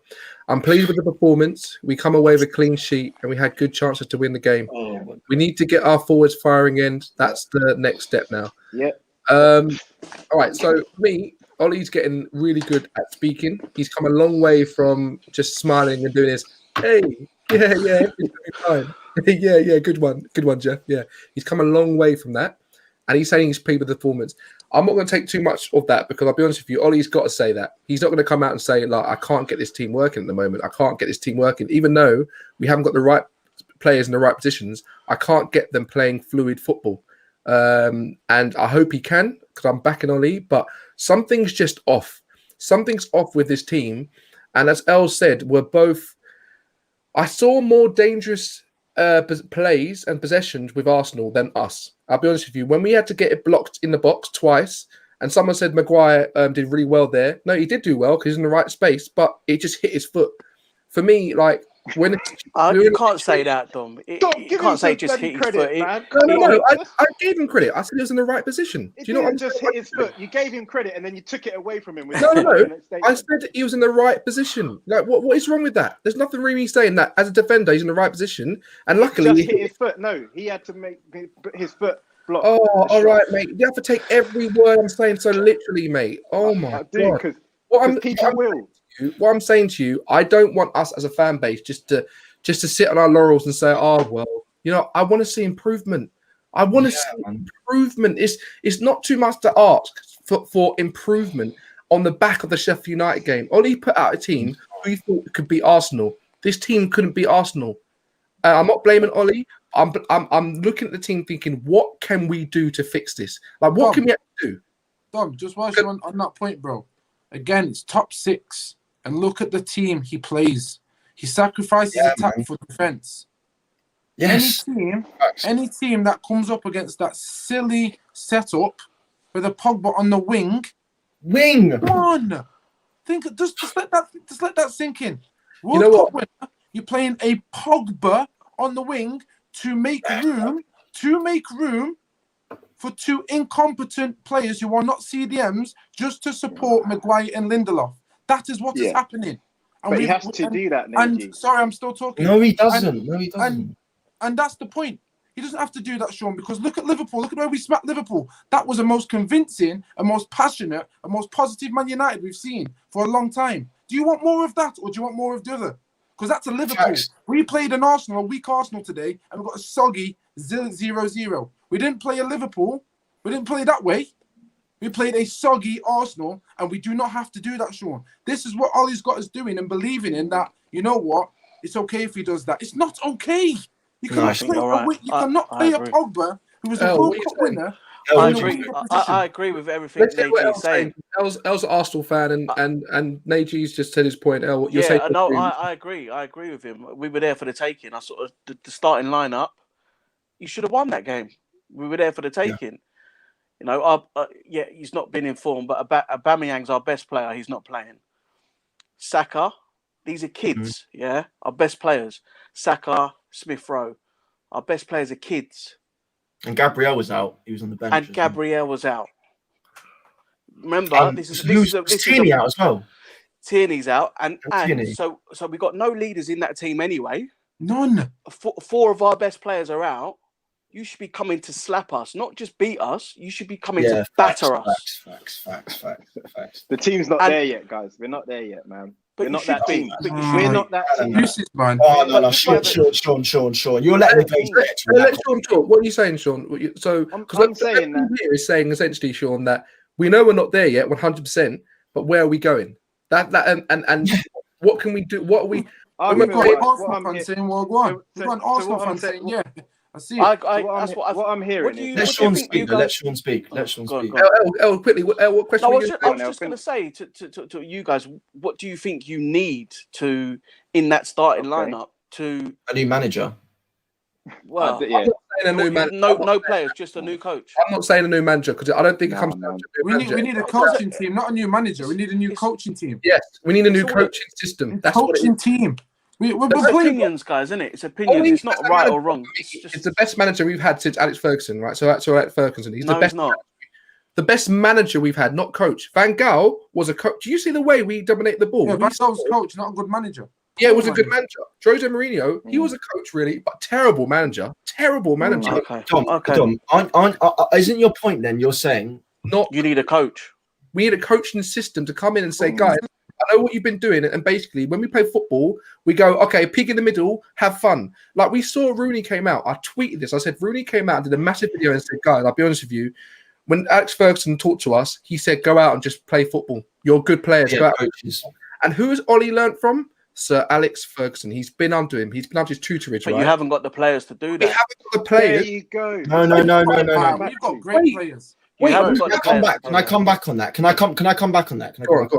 I'm pleased with the performance. We come away with a clean sheet and we had good chances to win the game. We need to get our forwards firing in. That's the next step now. Yeah. All right. So for me, Ollie's getting really good at speaking. He's come a long way from just smiling and doing this. Hey, yeah, fine. yeah, good one, Jeff. Yeah, he's come a long way from that, and he's saying he's pleased with the performance. I'm not going to take too much of that because I'll be honest with you, Ollie's got to say that. He's not going to come out and say, like, I can't get this team working at the moment. I can't get this team working. Even though we haven't got the right players in the right positions, I can't get them playing fluid football. And I hope he can because I'm backing Ollie, but something's just off. Something's off with this team. And as El said, I saw more dangerous plays and possessions with Arsenal than us. I'll be honest with you. When we had to get it blocked in the box twice, and someone said Maguire did really well there. No, he did do well because he's in the right space, but it just hit his foot. For me, like when you can't say that, Dom. You can't say just hit his foot. No. I gave him credit. I said he was in the right position. Do you know what I'm just hit his foot? You gave him credit and then you took it away from him. No. I said he was in the right position. Like, what is wrong with that? There's nothing really saying that as a defender he's in the right position. And luckily, he hit his foot. No, he had to make his foot block. Oh, all right, mate. You have to take every word I'm saying so literally, mate. Oh my God. Because what I'm saying to you, I don't want us as a fan base just to sit on our laurels and say, oh well, you know, I want to see improvement. I want to see improvement. It's not too much to ask for improvement on the back of the Sheffield United game. Ollie put out a team who he thought could beat Arsenal. This team couldn't beat Arsenal. I'm not blaming Ollie. I'm looking at the team thinking, what can we do to fix this? Like, what can we actually do? Dom, just whilst you're on that point, bro. Again, it's top 6. And look at the team he plays. He sacrifices attack for defense. Yes. Any team that comes up against that silly setup with a Pogba on the wing. Come on. Just let that sink in. You know what? Winner, you're playing a Pogba on the wing to make room for 2 incompetent players who are not CDMs just to support Maguire and Lindelof. That is what is happening. But he has to do that, Neji. And sorry, I'm still talking. No, he doesn't. No, he doesn't. And that's the point. He doesn't have to do that, Sean, because look at Liverpool. Look at where we smacked Liverpool. That was the most convincing, and most passionate, and most positive Man United we've seen for a long time. Do you want more of that, or do you want more of the other? Because that's a Liverpool. Facts. We played an Arsenal, a weak Arsenal today, and we got a soggy 0-0. We didn't play a Liverpool. We didn't play that way. We played a soggy Arsenal, and we do not have to do that, Sean. This is what Ollie's got us doing and believing in that, you know what, it's okay if he does that. It's not okay. You cannot play a Pogba, who was a World Cup winner. I agree with everything Neji's saying. El's an Arsenal fan, and Neji's just said his point. El, what you're saying? No, I agree. I agree with him. We were there for the taking. I sort of the starting lineup. You should have won that game. We were there for the taking. You know, he's not been informed, but Aubameyang's our best player. He's not playing. Saka, these are kids. Yeah, our best players. Saka, Smith Rowe, our best players are kids. And Gabriel was out. He was on the bench. And Gabriel was out. Remember, this is Tierney out as well. Tierney's out, and so we got no leaders in that team anyway. None. Four of our best players are out. You should be coming to slap us, not just beat us. You should be coming to batter us. Facts. The team's not there yet, guys. We're not there yet, man. We're not that team. We're not that team. Oh, no. Sean. You're letting the guys let Sean talk. What are you saying, Sean? So, I'm saying that here is saying essentially, Sean, that we know we're not there yet, 100%. But where are we going? And what can we do? What are we? We've got an Arsenal fan saying World War. We've got an Arsenal fan saying, yeah. I see. That's what I'm hearing. Let Sean speak. Let Sean speak. El, quickly. What question? I was just going to say to you guys, what do you think you need to in that starting lineup to a new manager? Well, I'm not saying a new manager. No players, just a new coach. I'm not saying a new manager because I don't think it comes down to a new manager. We need a coaching team, not a new manager. We need a new coaching team. Yes, we need a new coaching system. That's what it is. Team. We're opinions, guys, isn't it? It's opinions. It's not right or wrong. It's the best manager we've had since Alex Ferguson, right? So that's Alex Ferguson. He's the best. Not. The best manager we've had, not coach. Van Gaal was a coach. Do you see the way we dominate the ball? Yeah, Van Gaal's coach, not a good manager. Yeah, it was a good manager. Jose Mourinho, he was a coach, really, but terrible manager. Okay. Dom, isn't your point then? You're saying you need a coach. We need a coaching system to come in and say, guys, I know what you've been doing, and basically, when we play football, we go, okay, pig in the middle, have fun. Like we saw Rooney came out. I tweeted this. I said Rooney came out and did a massive video and said, guys, I'll be honest with you. When Alex Ferguson talked to us, he said, go out and just play football. You're good players. Go out. And who has Ollie learnt from? Sir Alex Ferguson. He's been under him. He's been under his tutorage. But you haven't got the players to do that. We haven't got the players. There you go. No. You've got great players. Can I come back on that? Can I come back on that? Go on.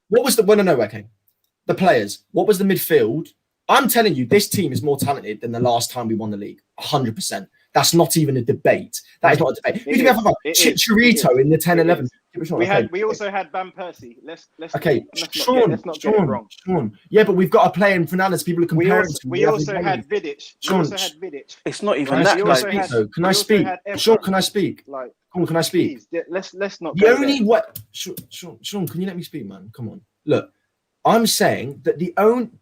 What was the okay? The players. What was the midfield? I'm telling you, this team is more talented than the last time we won the league. 100%. That's not even a debate. That is not a debate. You have Chicharito in the 10-11. We also had Van Persie. Let's not get it wrong. Sean. Yeah, but we've got a player in Fernandes. People are comparing to. We also had Vidic. It's not even that. Can I speak? Sean, can I speak? Can I speak? Let's not. The only way. Sean, can you let me speak, man? Come on. Look, I'm saying that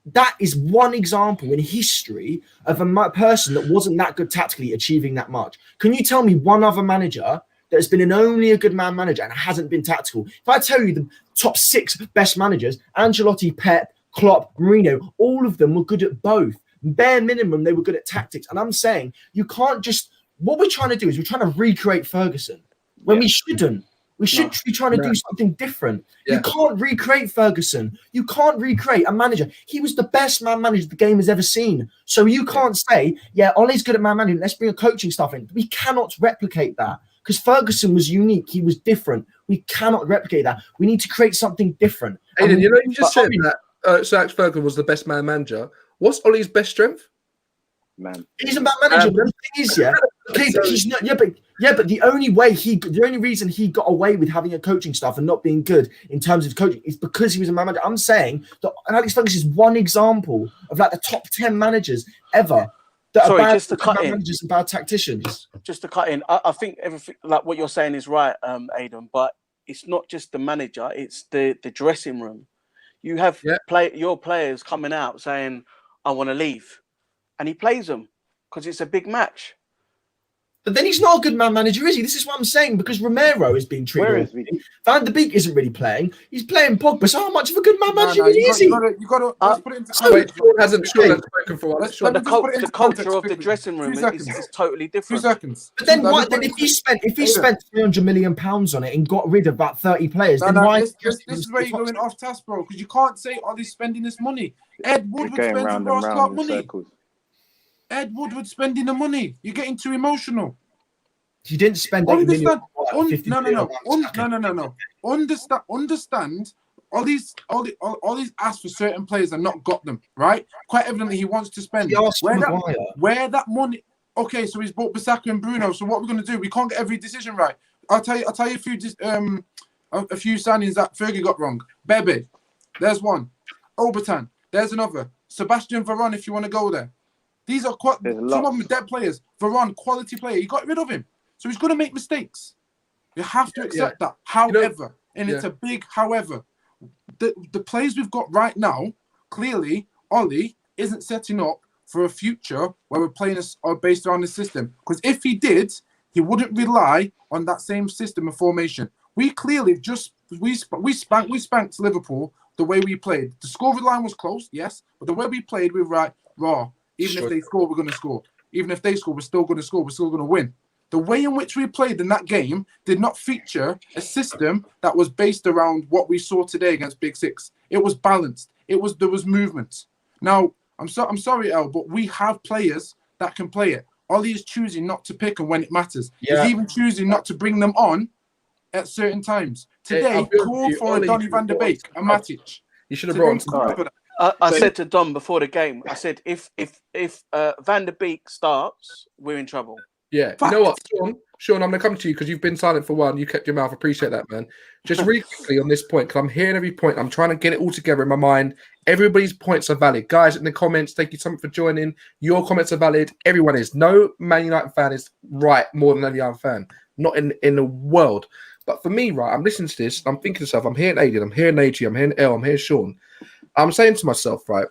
that is one example in history of a person that wasn't that good tactically achieving that much. Can you tell me one other manager that has been only a good man manager and hasn't been tactical? If I tell you the top 6 best managers, Ancelotti, Pep, Klopp, Mourinho, all of them were good at both. Bare minimum, they were good at tactics. And I'm saying you can't just. What we're trying to do is we're trying to recreate Ferguson when we shouldn't. We should be trying to do something different. Yeah. You can't recreate Ferguson. You can't recreate a manager. He was the best man manager the game has ever seen. So you can't say, Ollie's good at man management. Let's bring a coaching staff in. We cannot replicate that because Ferguson was unique. He was different. We cannot replicate that. We need to create something different. Aiden, you just said that Sir Alex Ferguson was the best man manager. What's Ollie's best strength? Man, he's a man manager. But the thing is, but he's not. But the only reason he got away with having a coaching staff and not being good in terms of coaching is because he was a man manager. I'm saying that Alex Ferguson is one example of like the top 10 managers ever that are bad managers and bad tacticians. Just to cut in, I think everything like what you're saying is right, Aidan. But it's not just the manager; it's the dressing room. You have your players coming out saying, "I want to leave," and he plays them because it's a big match. But then he's not a good man manager, is he? This is what I'm saying, because Romero is being treated. Where is he? Van der Beek isn't really playing. He's playing Pogba. So how much of a good man manager is he? You got to let's put it into context. Sean hasn't spoken for us. But the culture of the dressing room is totally different. 2 seconds. But then why? Then if he spent £300 million on it and got rid of about 30 players, then why? This is where you're going off task, bro. Because you can't say, "Oh, he's spending this money." Ed Woodward spends Ross Clark money. Ed Woodward spending the money. You're getting too emotional. You didn't spend Understand? Understand. All these asks for certain players and not got them, right? Quite evidently, he wants to spend. Where that money? Okay, so he's bought Bissaka and Bruno. So what we're going to do? We can't get every decision right. I'll tell you a few signings that Fergie got wrong. Bebe, there's one. Obertan, there's another. Sebastian Veron, if you want to go there. These are some of them dead players. Veron, quality player. You got rid of him. So he's going to make mistakes. You have to accept that. However, it's a big however. The players we've got right now, clearly, Ollie isn't setting up for a future where we're playing based around the system. Because if he did, he wouldn't rely on that same system of formation. We clearly we spanked Liverpool the way we played. The score line was close, yes, but the way we played, we were raw. Even if they score, we're going to score. Even if they score, we're still going to score. We're still going to win. The way in which we played in that game did not feature a system that was based around what we saw today against Big Six. It was balanced. There was movement. Now, I'm sorry, El, but we have players that can play it. Ollie is choosing not to pick them when it matters. Yeah. He's even choosing not to bring them on at certain times. Today, called for a Donny van der Beek, a Matic. You should have brought him. I said to Dom before the game, I said, if Van der Beek starts, we're in trouble. Yeah. You know what, Sean, I'm going to come to you because you've been silent for a while and you kept your mouth. Appreciate that, man. Just really quickly on this point, because I'm hearing every point. I'm trying to get it all together in my mind. Everybody's points are valid. Guys, in the comments, thank you so much for joining. Your comments are valid. Everyone is. No Man United fan is right more than any other fan. Not in the world. But for me, right, I'm listening to this. I'm thinking to myself, I'm hearing Aiden, I'm hearing AG, I'm hearing El, I'm hearing Sean. I'm saying to myself, right,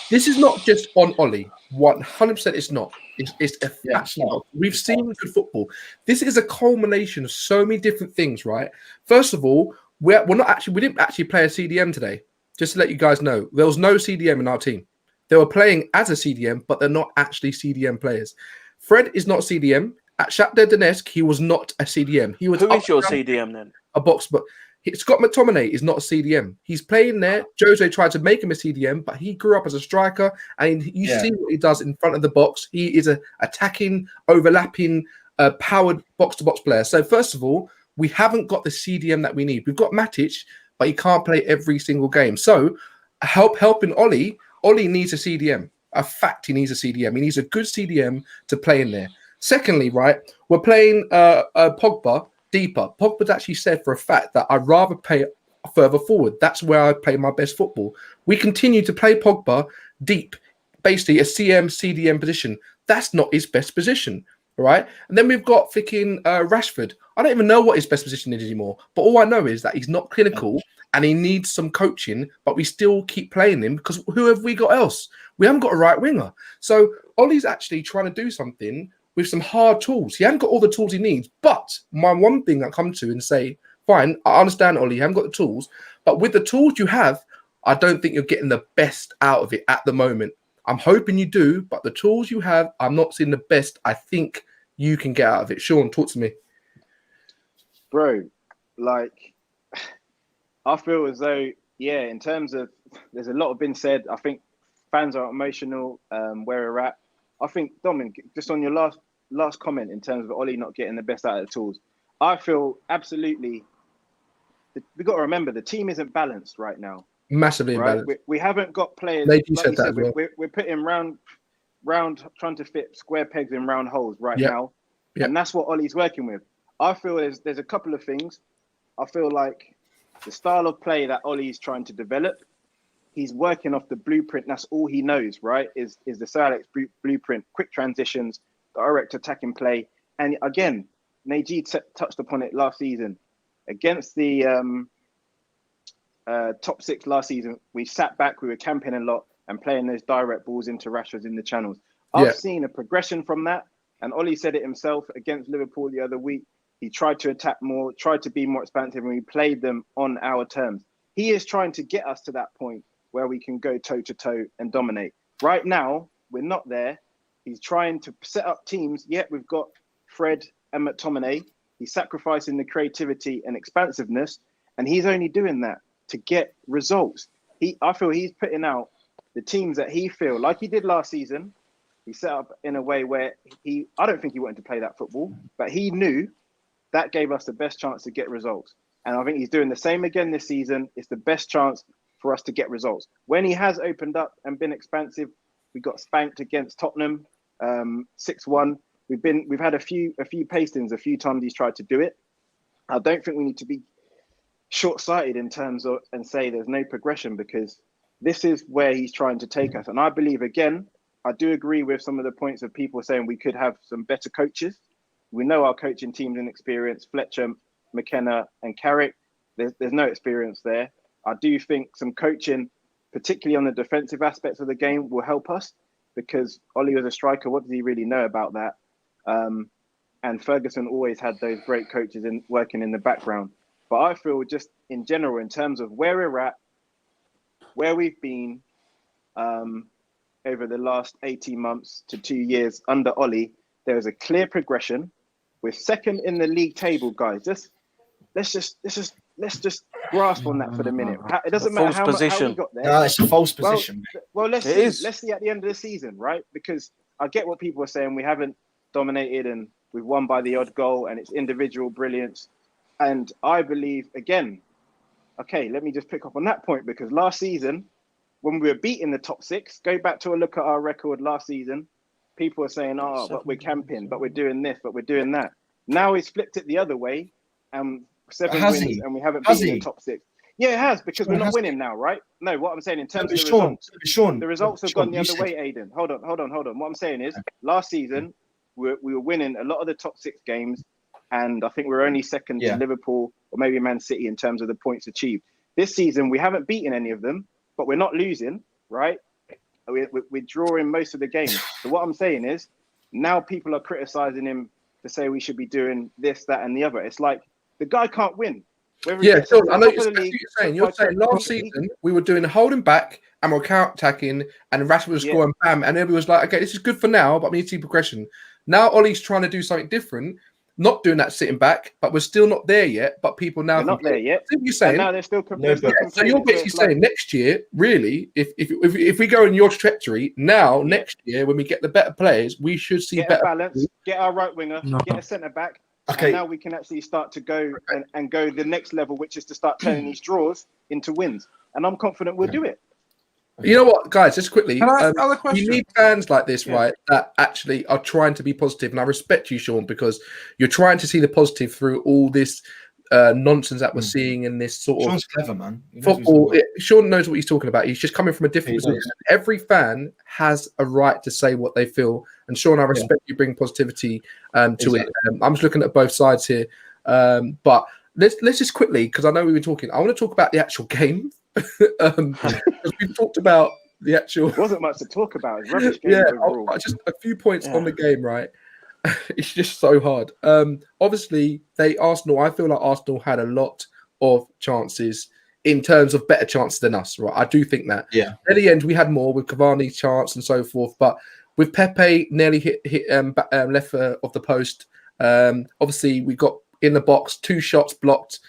this is not just on Ollie. 100% it's not. It's a fact. We've seen good football. This is a culmination of so many different things, right? First of all, we didn't actually play a CDM today. Just to let you guys know, there was no CDM in our team. They were playing as a CDM, but they're not actually CDM players. Fred is not CDM. At Shakhtar Donetsk, he was not a CDM. He was. Who is your CDM then? A box, but Scott McTominay is not a CDM. He's playing there. Jose tried to make him a CDM, but he grew up as a striker, and you see what he does in front of the box. He is an attacking, overlapping, powered box-to-box player. So first of all, we haven't got the CDM that we need. We've got Matic, but he can't play every single game. So helping Ollie. Ollie needs a CDM. A fact, he needs a CDM. He needs a good CDM to play in there. Secondly, right, we're playing Pogba deeper. Pogba's actually said for a fact that I'd rather play further forward. That's where I play my best football. We continue to play Pogba deep, basically a CDM position. That's not his best position, right? And then we've got freaking Rashford. I don't even know what his best position is anymore, but all I know is that he's not clinical and he needs some coaching, but we still keep playing him because who have we got else? We haven't got a right winger. So Ollie's actually trying to do something with some hard tools. He hasn't got all the tools he needs. But my one thing I come to and say, fine, I understand, Ollie, you haven't got the tools. But with the tools you have, I don't think you're getting the best out of it at the moment. I'm hoping you do, but the tools you have, I'm not seeing the best I think you can get out of it. Sean, talk to me. Bro, like, I feel as though, in terms of, there's a lot been said. I think fans are emotional where we're at. I think, Dominic, just on your last comment in terms of Ollie not getting the best out of the tools, I feel absolutely, we've got to remember the team isn't balanced right now. Massively imbalanced. We haven't got players, like you said, we're putting round, trying to fit square pegs in round holes now. Yep. And that's what Ollie's working with. I feel there's a couple of things. I feel like the style of play that Ollie's trying to develop, he's working off the blueprint. That's all he knows, right? Is the Alex blueprint, quick transitions, direct attacking play. And again, Najee touched upon it last season against the top 6 last season, we sat back, we were camping a lot and playing those direct balls into Rashford in the channels. I've seen a progression from that. And Ollie said it himself against Liverpool the other week. He tried to attack more, tried to be more expansive, and we played them on our terms. He is trying to get us to that point where we can go toe-to-toe and dominate. Right now, we're not there. He's trying to set up teams. Yet we've got Fred and McTominay. He's sacrificing the creativity and expansiveness, and he's only doing that to get results. I feel he's putting out the teams that he feel like he did last season. He set up in a way where I don't think he wanted to play that football, but he knew that gave us the best chance to get results. And I think he's doing the same again this season. It's the best chance for us to get results. When he has opened up and been expansive, we got spanked against Tottenham, 6-1. We've had a few pastings, a few times he's tried to do it. I don't think we need to be short-sighted in terms of and say there's no progression, because this is where he's trying to take us. And I believe, again, I do agree with some of the points of people saying we could have some better coaches. We know our coaching team's inexperienced. Fletcher, McKenna and Carrick, there's no experience there. I do think some coaching, particularly on the defensive aspects of the game, will help us, because Ollie was a striker. What does he really know about that? And Ferguson always had those great coaches working in the background. But I feel just in general, in terms of where we're at, where we've been over the last 18 months to 2 years under Ollie, there is a clear progression. We're second in the league table, guys. Let's just grasp on that for the minute. It doesn't matter how we got there. No, it's a false position. Well, let's see at the end of the season, right? Because I get what people are saying. We haven't dominated and we've won by the odd goal and it's individual brilliance. And I believe, again, okay, let me just pick up on that point, because last season, when we were beating the top 6, go back to a look at our record last season. People are saying, but we're camping, but we're doing this, but we're doing that. Now he's flipped it the other way, and 7 wins, and we haven't beaten the top 6. Yeah, it has, because we're not winning now, right? No, what I'm saying in terms of the results, the results have gone the other way, Aiden. Hold on. What I'm saying is, last season, we were winning a lot of the top 6 games, and I think we're only second to Liverpool or maybe Man City in terms of the points achieved. This season, we haven't beaten any of them, but we're not losing, right? We're drawing most of the games. So what I'm saying is, now people are criticizing him to say we should be doing this, that, and the other. It's like the guy can't win. Yeah, so I know what you're saying. You're saying last season we were doing holding back and we're counter-attacking, and Rashford was scoring bam, and everybody was like, okay, this is good for now, but we need to see progression. Now Ollie's trying to do something different, not doing that sitting back, but we're still not there yet. But people now not there yet. You're saying now they're still. So you're basically saying next year, really, if we go in your trajectory now, next year when we get the better players, we should see better balance. Get our right winger, get a centre back. Okay. And now we can actually start to go and go the next level, which is to start turning these draws into wins. And I'm confident we'll do it. You know what, guys, just quickly, Can I ask another question? You need fans like this, right, that actually are trying to be positive. And I respect you, Sean, because you're trying to see the positive through all this nonsense that we're seeing in this sort Sean's clever, man. football. Sean knows what he's talking about. He's just coming from a different position. Every fan has a right to say what they feel. And Sean, I respect you bringing positivity to it. I'm just looking at both sides here. But let's just quickly, because I know we've been talking, I want to talk about the actual game. Because we've talked about the actual. There wasn't much to talk about. It's rubbish game overall. Just a few points on the game, right? It's just so hard. Obviously, I feel like Arsenal had a lot of chances in terms of better chances than us, right? I do think that. Yeah. At the end, we had more with Cavani's chance and so forth, but with Pepe nearly hit left of the post. Obviously, we got in the box, 2 shots blocked.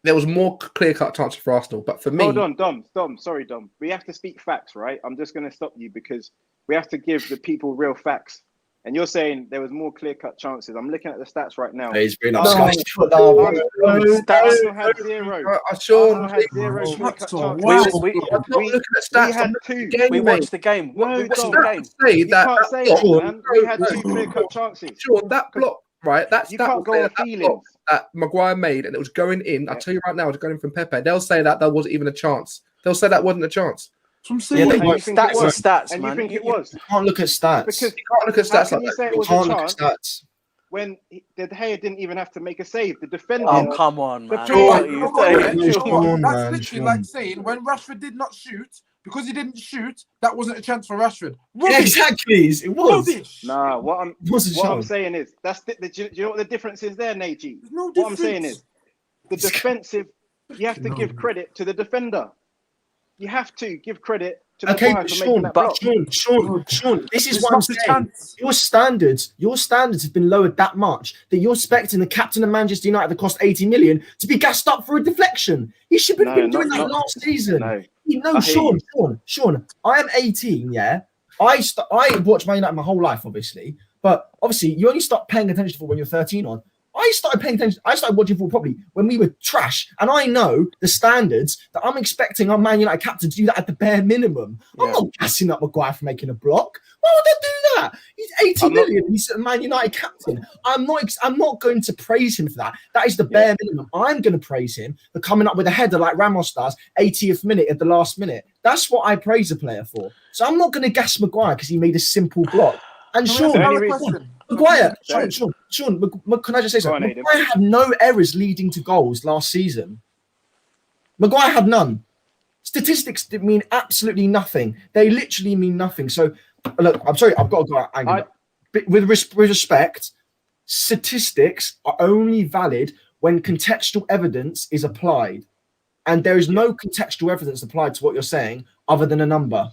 There was more clear-cut chances for Arsenal, but for me... Hold on, Dom. Sorry, Dom. We have to speak facts, right? I'm just going to stop you because we have to give the people real facts. And you're saying there was more clear-cut chances. I'm looking at the stats right now. He's been Arsenal had 0. Sean had 0 clear-cut chances. I'm not looking at stats. We had 2. We watched the game. We watched the game. You can't say that, man. We had 2 clear-cut chances. Sean, that block, right? That's you can't go on feelings. That Maguire made, and it was going in. I tell you right now, it was going in from Pepe. They'll say that there wasn't even a chance. They'll say that wasn't a chance. Stats are stats, and man. You think it was? You can't look at stats. Because you can't look at stats like that. You can't look at stats. when De Gea didn't even have to make a save. The defender. Oh, come on, man. player- What are you saying? Sean, That's man, literally Sean. like saying when Rashford did not shoot, because he didn't shoot, that wasn't a chance for Rashford. Yeah, Rubbish. exactly. It was. Rubbish. Nah, what I'm It was a what I'm chance. saying is do you know what the difference is there, Neji? There's no What difference. I'm saying is the defensive. You have to give credit to the defender. You have to give credit to the Okay, guy but for making Sean, that block. Sean, this is It's what I'm not a saying. chance. Your standards have been lowered that much that you're expecting the captain of Manchester United that cost 80 million to be gassed up for a deflection. He should have No, been doing not- that last season. No. No, I hear Sean, I am 18, yeah? I watched Man United my whole life, obviously, but obviously you only start paying attention to football when you're 13 on. I started paying attention. I started watching football probably when we were trash, and I know the standards that I'm expecting our Man United captain to do that at the bare minimum. Yeah. I'm not gassing up Maguire for making a block. Why would I do that? He's 80 million. He's a Man United captain. I'm not going to praise him for that. That is the bare minimum. I'm going to praise him for coming up with a header like Ramos does, 80th minute at the last minute. That's what I praise a player for. So I'm not going to gas Maguire because he made a simple block. And Sean, can I just say something? Maguire had no errors leading to goals last season. Maguire had none. Statistics mean absolutely nothing. They literally mean nothing. So, look, I'm sorry, I've got to go out angry. With respect, statistics are only valid when contextual evidence is applied. And there is no contextual evidence applied to what you're saying other than a number.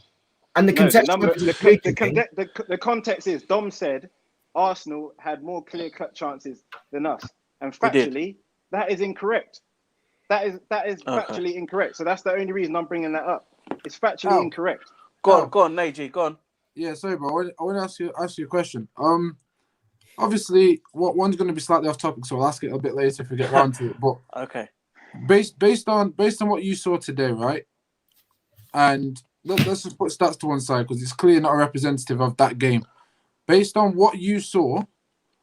And the context is Dom said Arsenal had more clear-cut chances than us, and factually that is incorrect. That is factually incorrect. So that's the only reason I'm bringing that up. It's factually incorrect. Go on, Neji, go on. Yeah, sorry, bro. I want to ask you a question. Obviously, one's going to be slightly off topic, so I'll ask it a bit later if we get around to it. But okay, based on what you saw today, right? And let's just put stats to one side because it's clearly not a representative of that game. Based on what you saw,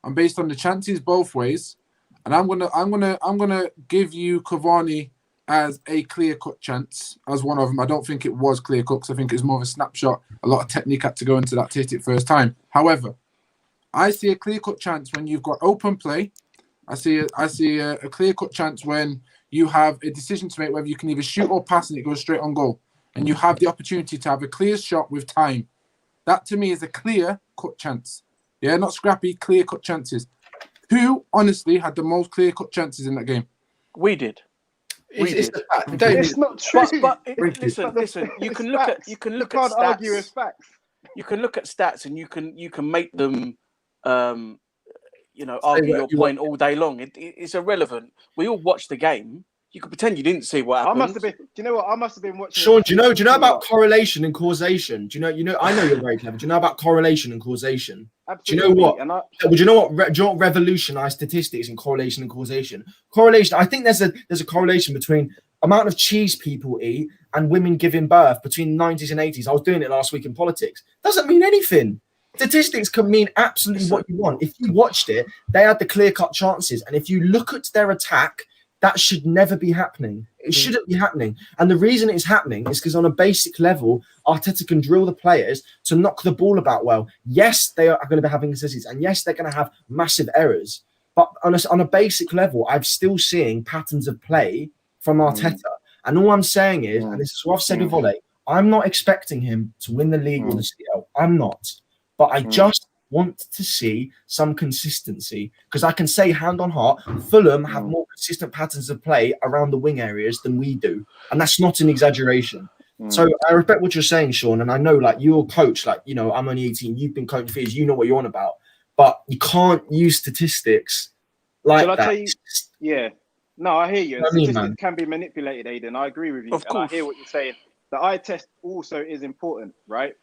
and based on the chances both ways, and I'm gonna give you Cavani as a clear-cut chance as one of them. I don't think it was clear-cut because I think it's more of a snapshot. A lot of technique had to go into that to hit it first time. However, I see a clear-cut chance when you've got open play. I see a clear-cut chance when you have a decision to make whether you can either shoot or pass and it goes straight on goal. And you have the opportunity to have a clear shot with time. That to me is a clear-cut chance. Yeah, not scrappy, clear-cut chances. Who honestly had the most clear-cut chances in that game? We did. It's not true. But listen. You can look at stats. Argue with facts. You can look at stats and you can make them, argue your point all day long. It's irrelevant. We all watched the game. You could pretend you didn't see what happened. I must have been. Do you know what? I must have been watching. Sean, do you know about correlation and causation? Do you know? I know you're very clever. Do you know about correlation and causation? Absolutely. Do you know what? Do you know what revolutionized statistics in correlation and causation? Correlation. I think there's a correlation between amount of cheese people eat and women giving birth between the 90s and 80s. I was doing it last week in politics. Doesn't mean anything. Statistics can mean absolutely what you want. If you watched it, they had the clear-cut chances, and if you look at their attack. That should never be happening. It shouldn't be happening. And the reason it's happening is because on a basic level, Arteta can drill the players to knock the ball about well. Yes, they are going to be having assists, and yes, they're going to have massive errors. But on a basic level, I'm still seeing patterns of play from Arteta. And all I'm saying is, and this is what I've said with Volley, I'm not expecting him to win the league or the CL. I'm not. But I just want to see some consistency because I can say hand on heart, Fulham have more consistent patterns of play around the wing areas than we do, and that's not an exaggeration. So I respect what you're saying, Sean, and I know like you're a coach, like I'm only 18, you've been coaching for years, you know what you're on about, but you can't use statistics like Shall I that. tell you? Yeah, no, I hear you. Statistics can be manipulated, Aidan. I agree with you. Of course. I hear what you're saying. The eye test also is important, right?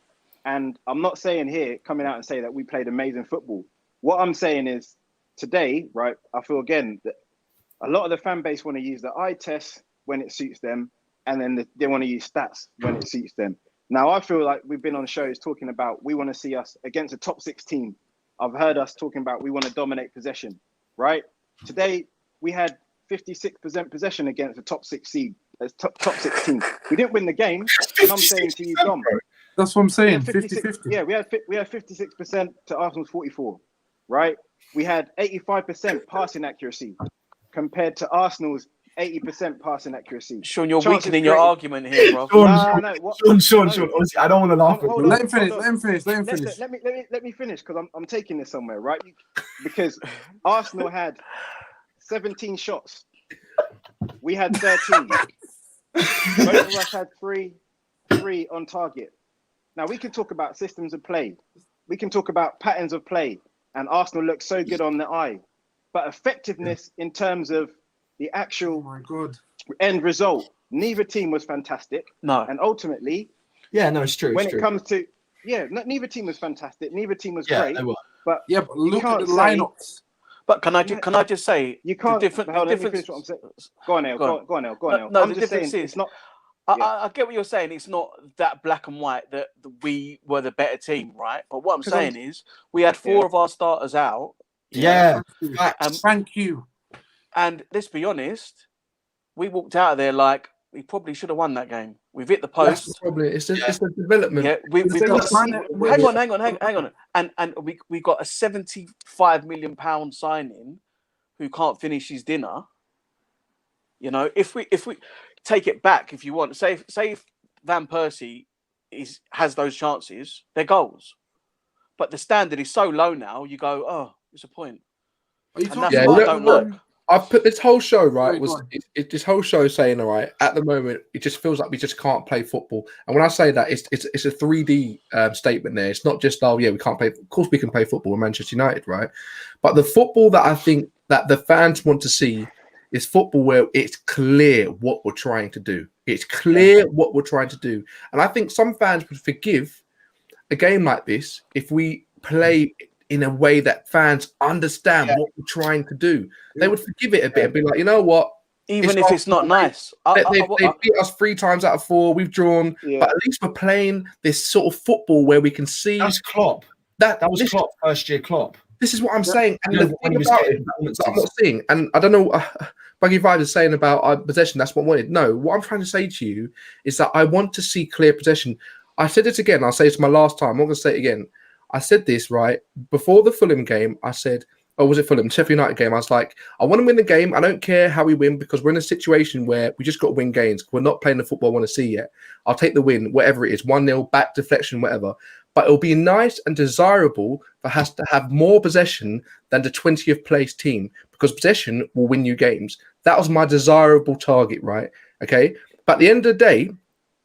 And I'm not saying here, coming out and say that we played amazing football. What I'm saying is today, right, I feel again that a lot of the fan base want to use the eye test when it suits them, and then they want to use stats when it suits them. Now, I feel like we've been on shows talking about we want to see us against a top 6 team. I've heard us talking about we want to dominate possession, right? Today, we had 56% possession against a top 6 seed, top 6 team. We didn't win the game. And I'm saying to you, Dom. That's what I'm saying. 50-50. Yeah, we had 56% to Arsenal's 44. right? We had 85% passing accuracy compared to Arsenal's 80% passing accuracy. Sean, you're Chances weakening your created- argument here, bro. Sean, No. honestly, I don't want to laugh. Hold Let on, him finish. hold Let on. him finish. Let him finish. Let me finish because I'm taking this somewhere, right? Because Arsenal had 17 shots. We had 13. Both of us had three on target. Now we can talk about systems of play. We can talk about patterns of play, and Arsenal looks so good on the eye. But effectiveness in terms of the actual Oh my God. end result, neither team was fantastic. No. And ultimately, Yeah, no, it's true. when it comes to neither team was fantastic. Neither team was great. They were. But Yeah, but look at the can't say- lineups. But can I just say you can't. the different? Hold on, The let me finish difference. what I'm saying. Go on, El. Go on, El. No, I'm the just saying difference is it's not. I get what you're saying. It's not that black and white that we were the better team, right? But what I'm saying is we had four of our starters out. Yeah. Thank you. And let's be honest, we walked out of there like we probably should have won that game. We've hit the post. That's probably it's a development. Yeah, we've It's got. a- Hang on. And we got a £75 million signing who can't finish his dinner. You know, if we take it back, if you want, say if Van Persie has those chances, they're goals. But the standard is so low now. You go, oh, it's a point. Are you And talking that's what I don't like. I've put this whole show right. Sorry, go This whole show saying all right at the moment it just feels like we just can't play football. And when I say that, it's a 3D statement there. It's not just we can't play. Of course we can play football in Manchester United, right? But the football that I think that the fans want to see is football where it's clear what we're trying to do. It's clear what we're trying to do, and I think some fans would forgive a game like this if we play in a way that fans understand what we're trying to do. They would forgive it a bit and be like, you know what? Even if it's not nice. They beat us 3 times out of 4. We've drawn, but at least we're playing this sort of football where we can see. That's Klopp. That was Klopp, first year Klopp. This is what I'm saying. And You know, the when thing he was about getting it, performances. I'm not seeing, and I don't know, Buggy Vibe is saying about our possession, that's what I wanted. No, what I'm trying to say to you is that I want to see clear possession. I said it again. I'll say it's my last time. I'm not going to say it again. I said this, right? Before the Fulham game, I said, oh, was it Fulham? Sheffield United game. I was like, I want to win the game. I don't care how we win because we're in a situation where we just got to win games. We're not playing the football I want to see yet. I'll take the win, whatever it is, 1-0, back deflection, whatever. But it'll be nice and desirable for us to have more possession than the 20th place team because possession will win you games. That was my desirable target, right? Okay. But at the end of the day,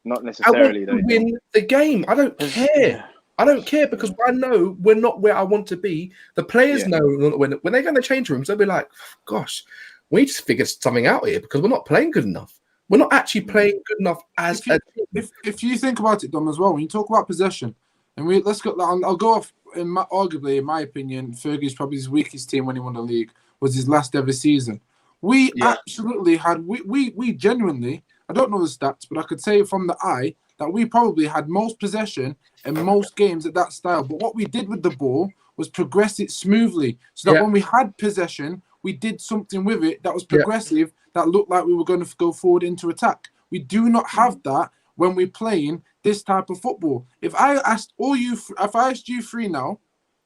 not necessarily I want to win the game. I don't care. Yeah. I don't care because I know we're not where I want to be. The players know when they go in the change rooms, they'll be like, gosh, we need to figure something out here because we're not playing good enough. We're not actually playing good enough as a team. If you think about it, Dom, as well, when you talk about possession, and let's go. I'll go off. Arguably, in my opinion, Fergie's probably his weakest team when he won the league was his last ever season. We absolutely had. We genuinely. I don't know the stats, but I could say from the eye that we probably had most possession in most games at that style. But what we did with the ball was progress it smoothly, so that when we had possession, we did something with it that was progressive, that looked like we were going to go forward into attack. We do not have that when we're playing this type of football. If I asked you three now,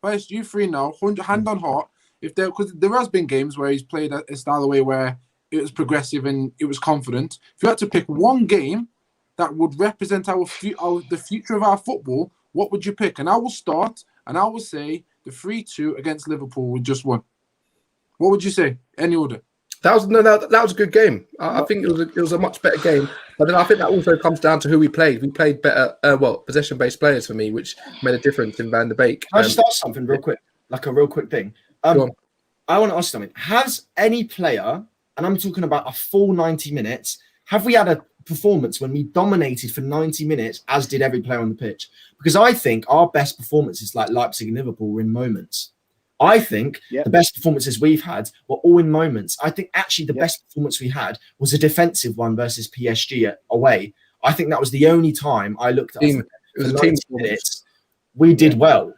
hand on heart, because there has been games where he's played a style of way where it was progressive and it was confident. If you had to pick one game that would represent the future of our football, what would you pick? And I will start, and I will say the 3-2 against Liverpool we just won. What would you say? Any order? That was a good game. I think it was a much better game. But then I think that also comes down to who we played. We played better, possession-based players for me, which made a difference in Van der Beek. Can I just ask something real quick? Like a real quick thing. I want to ask something. Has any player, and I'm talking about a full 90 minutes, have we had a performance when we dominated for 90 minutes, as did every player on the pitch? Because I think our best performances, like Leipzig and Liverpool, were in moments. I think the best performances we've had were all in moments. I think actually the best performance we had was a defensive one versus PSG away. I think that was the only time I looked at it was a team minutes. We did well.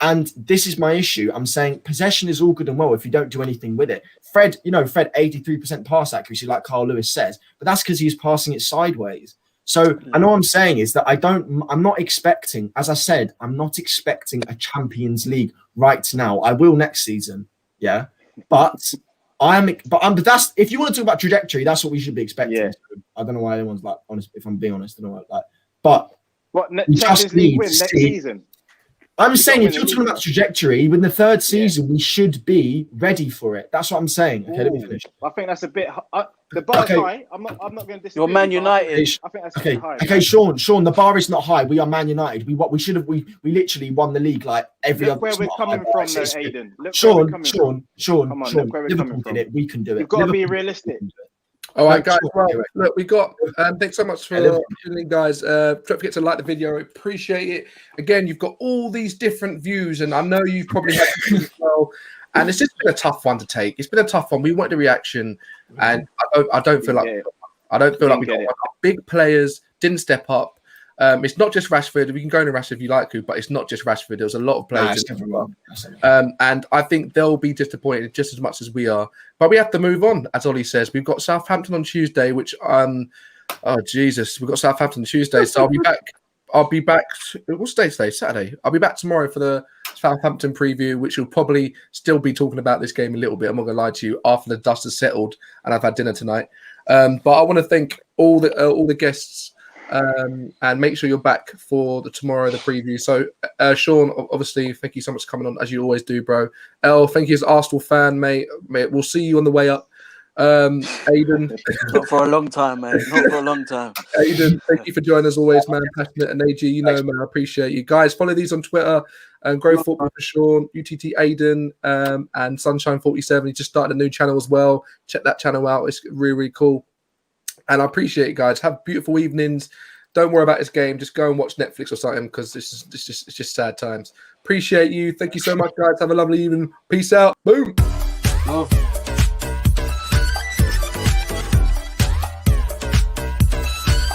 And this is my issue. I'm saying possession is all good and well if you don't do anything with it. Fred, 83% pass accuracy, like Carl Lewis says, but that's because he's passing it sideways. So I know what I'm saying is that I'm not expecting, as I said, I'm not expecting a Champions League right now. I will next season. Yeah, but that's if you want to talk about trajectory, that's what we should be expecting. Yeah. So I don't know why anyone's like honest. If I'm being honest, I don't know what, like, but What we Champions just League need win to next see. season? I'm saying win if the you're talking league. about trajectory, with the third season, we should be ready for it. That's what I'm saying. Okay, let me Ooh, finish. I think that's a bit. The bar's Okay. high. I'm not going to disagree. You're Man with you, but United. I think that's a bit high. Okay, Sean, the bar is not high. We are Man United. We literally won the league like every Look other. where it's we're not coming high, from, but though, it's- Aiden. Look where we're coming from. Sean, Come on, look where we're Liverpool coming did from. it. We can do it. You've got to be Liverpool- realistic. All right, No, guys. sure, Well, anyway. look, we got. Thanks so much for Liverpool. tuning in, guys. Don't forget to like the video. Appreciate it. Again, you've got all these different views, and I know you've probably had views as well. And it's just been a tough one to take. It's been a tough one. We want the reaction, and I don't feel like Yeah. I don't feel like we got Didn't get our big players didn't step up. It's not just Rashford. We can go into Rashford if you like to, but it's not just Rashford. There was a lot of Nah, players. it's in everyone. and I think they'll be disappointed just as much as we are. But we have to move on, as Ollie says. We've got Southampton on Tuesday, which oh Jesus, we've got Southampton on Tuesday. So I'll be back. What's day today? Saturday. I'll be back tomorrow for the Southampton preview, which will probably still be talking about this game a little bit. I'm not gonna lie to you, after the dust has settled and I've had dinner tonight. But I want to thank all the guests. And make sure you're back for the preview. So, Sean, obviously, thank you so much for coming on, as you always do, bro. El, thank you as Arsenal fan, mate. We'll see you on the way up. Aiden, Not for a long time, mate. Not for a long time. Aiden, thank you for joining us always, man. Passionate and AG, you know, man, I appreciate you guys. Follow these on Twitter and Grow Football for Sean, UTT Aiden, and Sunshine47. He just started a new channel as well. Check that channel out. It's really, really cool. And I appreciate it, guys. Have beautiful evenings. Don't worry about this game. Just go and watch Netflix or something because it's just sad times. Appreciate you. Thank you so much, guys. Have a lovely evening. Peace out. Boom. Love.